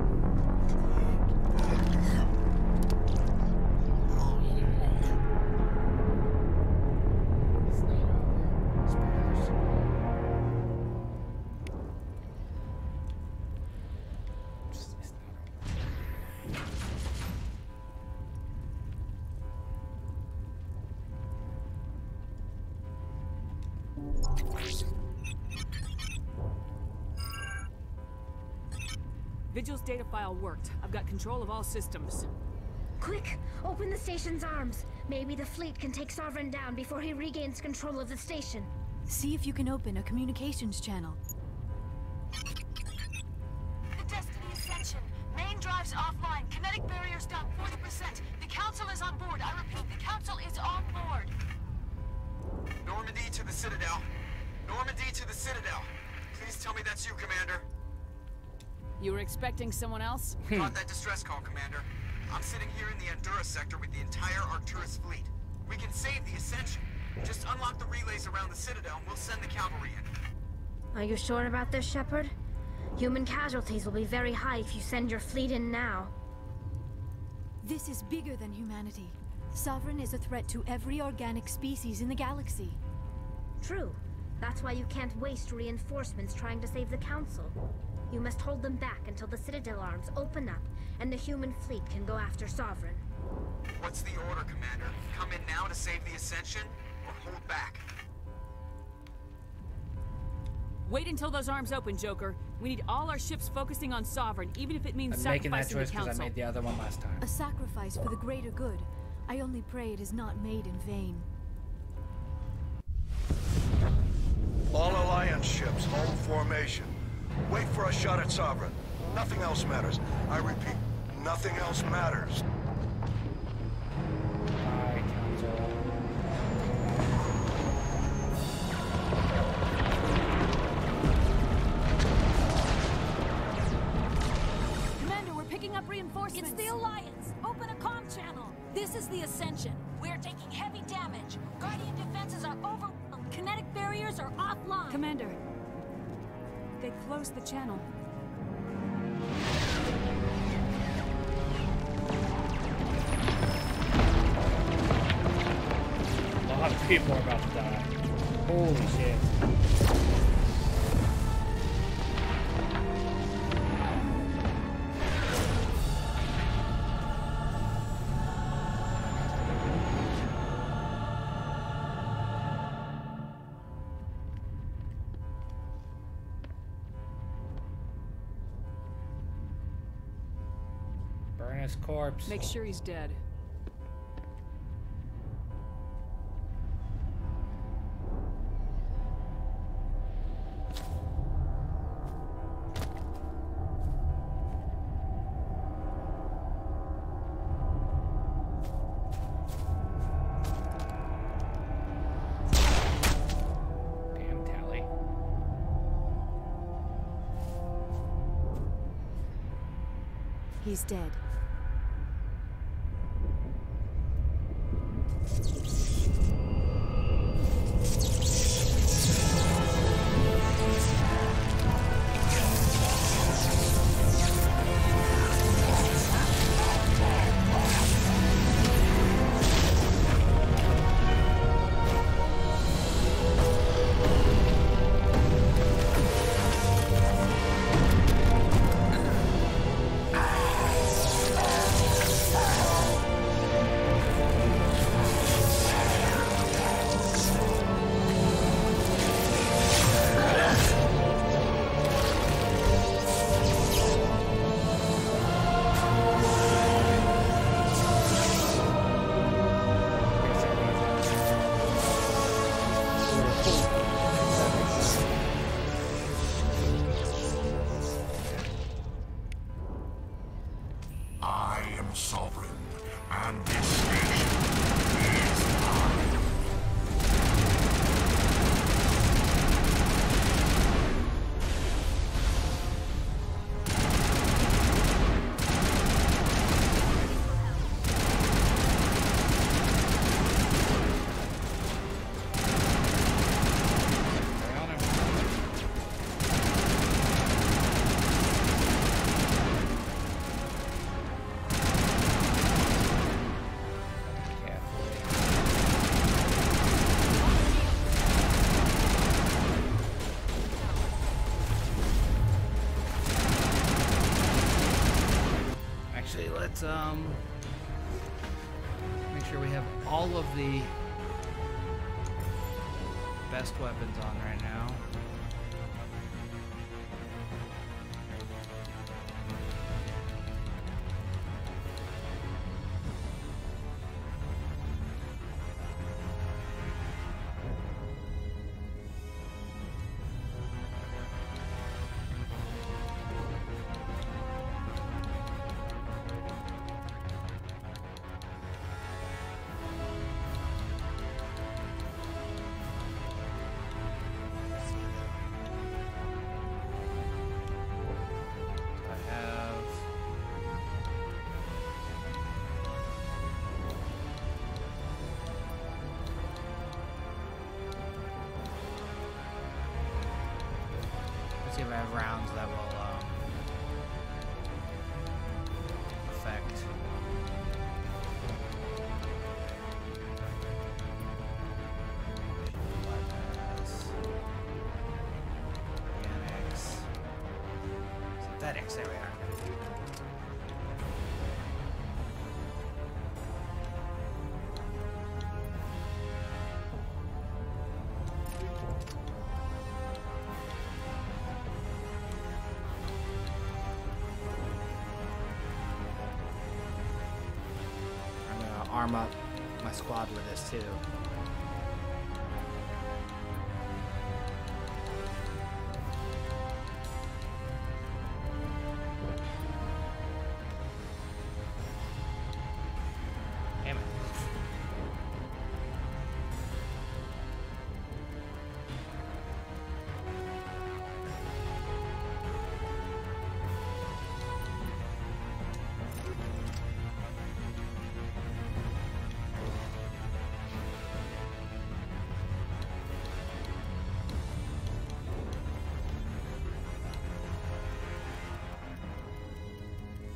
Vigil's data file worked. I've got control of all systems. Quick! Open the station's arms. Maybe the fleet can take Sovereign down before he regains control of the station. See if you can open a communications channel. The Destiny Ascension. Main drives offline. Kinetic barriers down 40%. The Council is on board. I repeat, the Council is on board. Normandy to the Citadel. Normandy to the Citadel. Please tell me that's you, Commander. You were expecting someone else? Got that distress call, Commander. I'm sitting here in the Endura sector with the entire Arcturus fleet. We can save the Ascension. Just unlock the relays around the Citadel and we'll send the cavalry in. Are you sure about this, Shepard? Human casualties will be very high if you send your fleet in now. This is bigger than humanity. Sovereign is a threat to every organic species in the galaxy. True. That's why you can't waste reinforcements trying to save the Council. You must hold them back until the Citadel arms open up and the human fleet can go after Sovereign. What's the order, Commander? Come in now to save the Ascension, or hold back? Wait until those arms open, Joker. We need all our ships focusing on Sovereign, even if it means I'm making that sacrificing choice the because Council. I made the other one last time. A sacrifice for the greater good. I only pray it is not made in vain. All Alliance ships, hold formation. Wait for a shot at Sovereign. Nothing else matters. I repeat, nothing else matters. Bye, Council. Commander, we're picking up reinforcements. It's the Alliance. Open a comm channel. This is the Ascension. We're taking heavy damage. Guardian defenses are overwhelmed. Kinetic barriers are offline. Commander, they closed the channel. people are about to die. Holy shit. Burn his corpse. Make sure he's dead. Damn Tally. He's dead. I am sovereign, and this station is mine. Actually, let's make sure we have all of the best weapons on right now. See if I have rounds that will affect. Organics. Synthetics, there we are. Arm up my squad with this too. Damn it.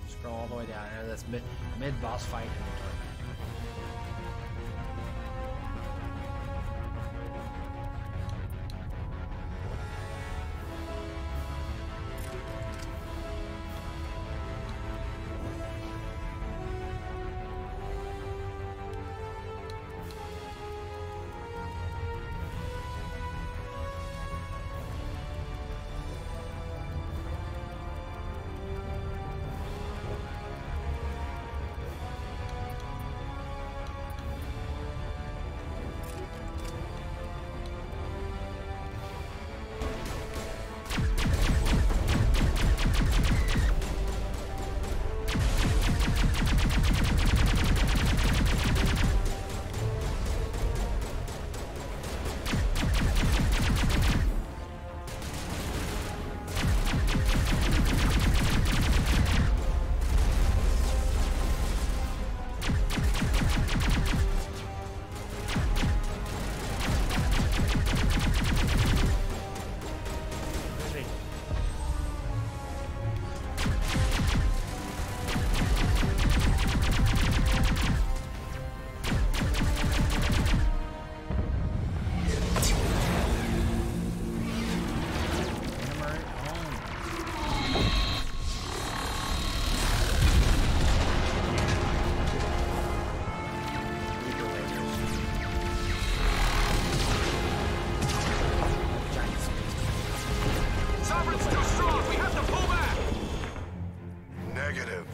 Scroll all the way down there. That's mid boss fight inventory.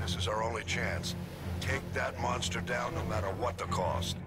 This is our only chance. Take that monster down no matter what the cost.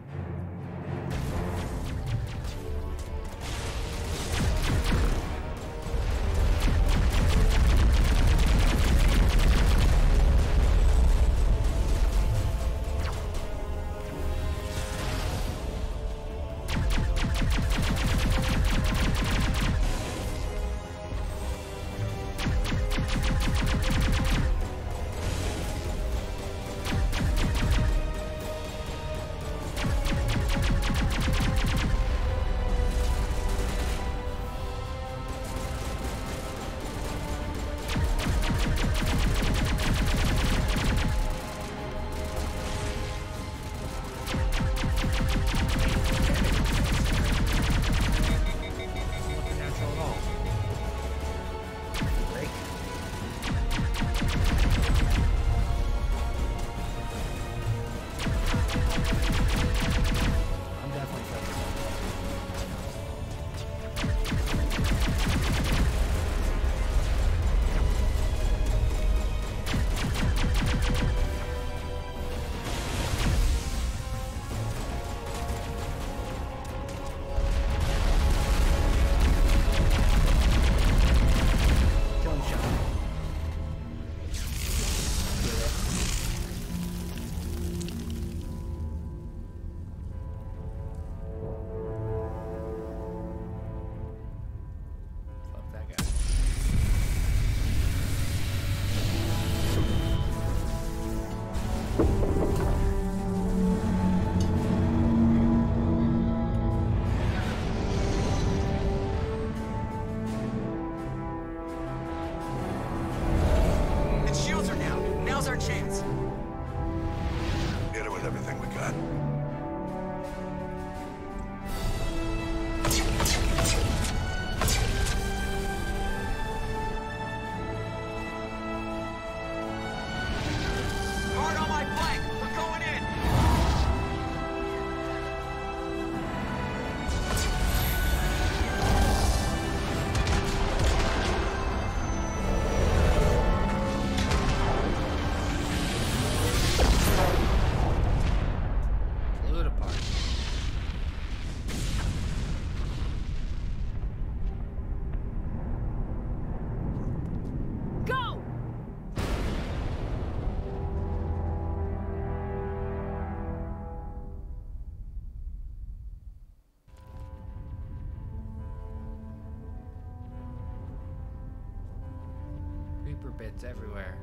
Bits everywhere.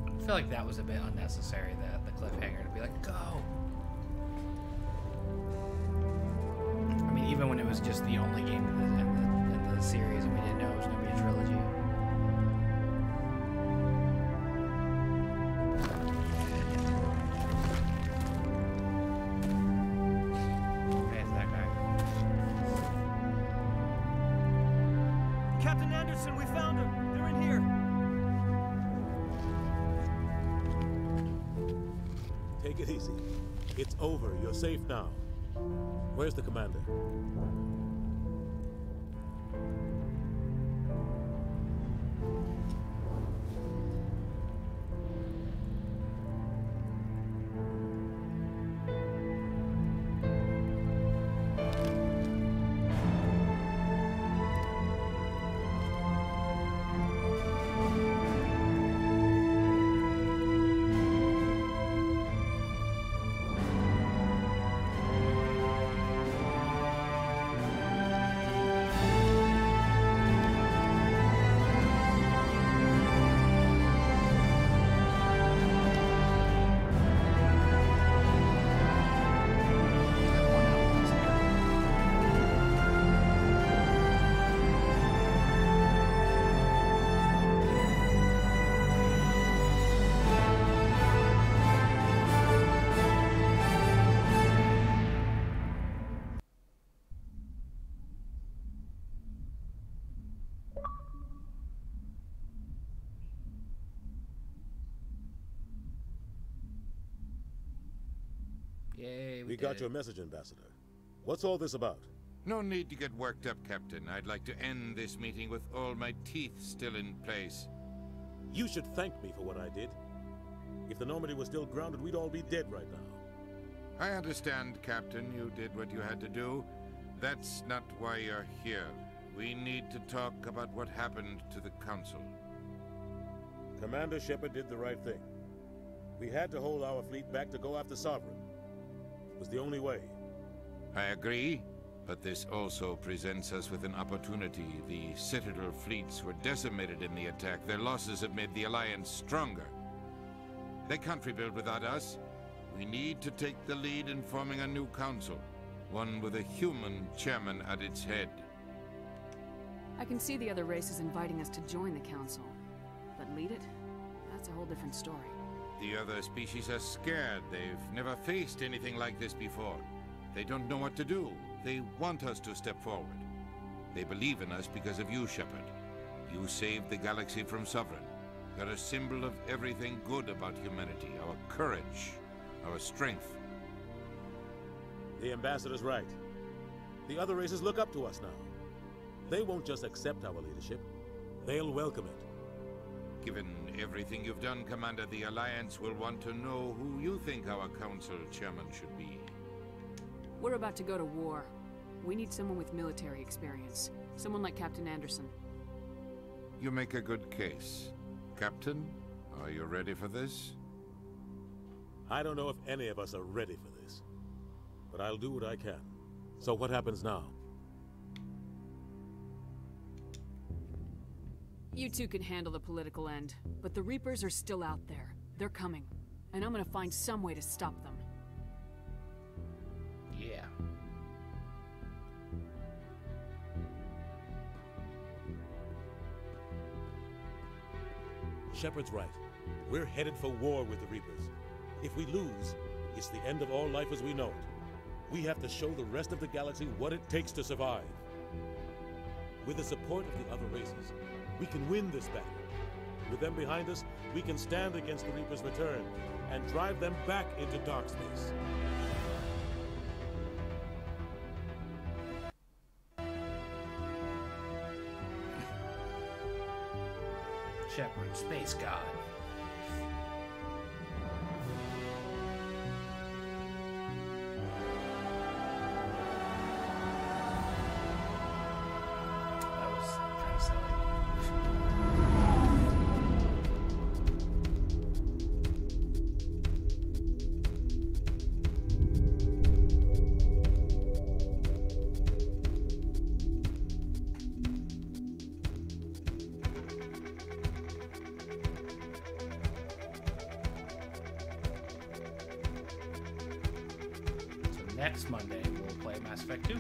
I feel like that was a bit unnecessary, the cliffhanger to be like, go! I mean, even when it was just the only game in the series and we didn't know it was going to be a trilogy. We found them. They're in here. Take it easy. It's over. You're safe now. Where's the commander? Yay, we got your message, Ambassador. What's all this about? No need to get worked up, Captain. I'd like to end this meeting with all my teeth still in place. You should thank me for what I did. If the Normandy was still grounded, we'd all be dead right now. I understand, Captain. You did what you had to do. That's not why you're here. We need to talk about what happened to the Council. Commander Shepard did the right thing. We had to hold our fleet back to go after Sovereign. It was the only way. I agree, but this also presents us with an opportunity. The Citadel fleets were decimated in the attack. Their losses have made the Alliance stronger. They can't rebuild without us. We need to take the lead in forming a new council, one with a human chairman at its head. I can see the other races inviting us to join the council, but lead it? That's a whole different story. The other species are scared. They've never faced anything like this before. They don't know what to do. They want us to step forward. They believe in us because of you, Shepard. You saved the galaxy from Sovereign. You're a symbol of everything good about humanity, our courage, our strength. The Ambassador's right. The other races look up to us now. They won't just accept our leadership. They'll welcome it. Given everything you've done, Commander, the Alliance will want to know who you think our council chairman should be. We're about to go to war. We need someone with military experience. Someone like Captain Anderson. You make a good case. Captain, are you ready for this? I don't know if any of us are ready for this, but I'll do what I can. So what happens now? You two can handle the political end, but the Reapers are still out there. They're coming, and I'm gonna find some way to stop them. Yeah. Shepard's right. We're headed for war with the Reapers. If we lose, it's the end of all life as we know it. We have to show the rest of the galaxy what it takes to survive. With the support of the other races, we can win this battle. With them behind us, we can stand against the Reapers' return and drive them back into dark space. Shepard, space god. That was kind of silly. Next Monday, we'll play Mass Effect 2.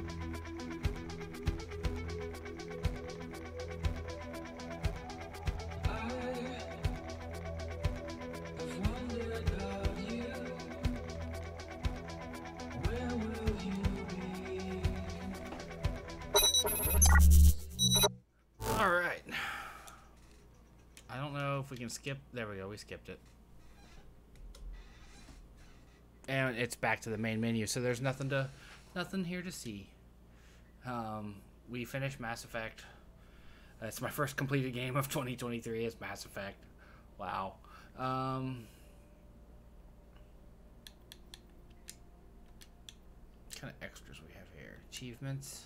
All right. I don't know if we can skip. There we go. We skipped it. And it's back to the main menu, so there's nothing here to see. We finished Mass Effect. It's my first completed game of 2023 is Mass Effect. Wow. What kind of extras we have here? Achievements.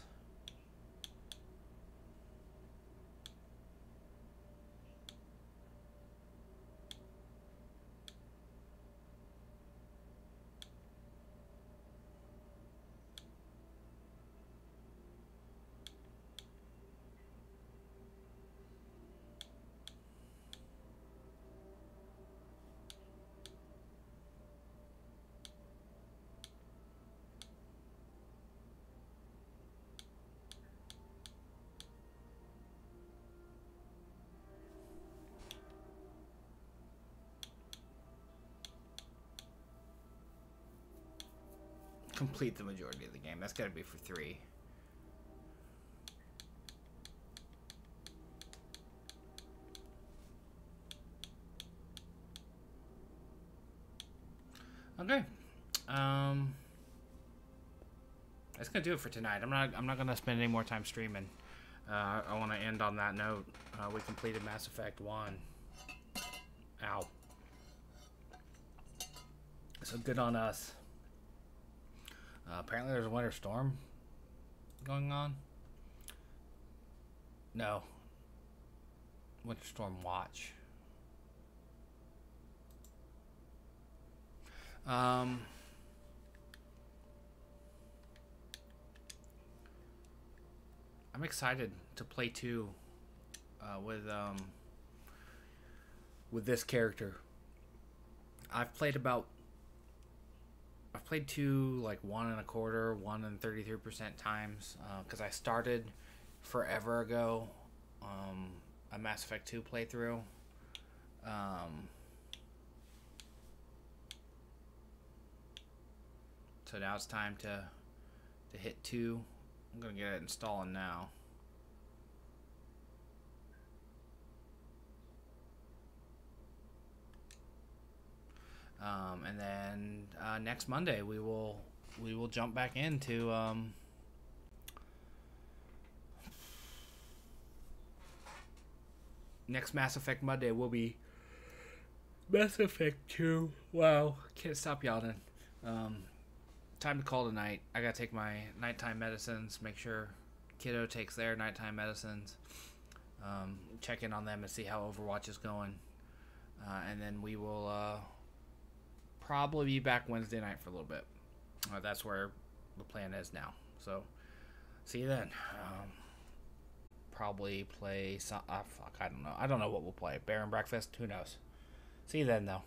Complete the majority of the game. That's got to be for 3. Okay. that's gonna do it for tonight. I'm not gonna spend any more time streaming. I want to end on that note. We completed Mass Effect 1. Ow. So good on us. Apparently there's a winter storm going on. No. Winter storm watch. I'm excited to play 2 with this character. I've played 2 like 1 1/4, 1 and 33% times because I started forever ago a Mass Effect 2 playthrough. So now it's time to hit 2. I'm gonna get it installing now. And then next Monday we will jump back into next Mass Effect Monday will be Mass Effect 2. Wow, can't stop yawning. Time to call tonight. I gotta take my nighttime medicines, make sure kiddo takes their nighttime medicines, check in on them and see how Overwatch is going, and then we will probably be back Wednesday night for a little bit. That's where the plan is now. So see you then. Probably play some. Fuck, I don't know. I don't know what we'll play. Bear and Breakfast. Who knows? See you then, though.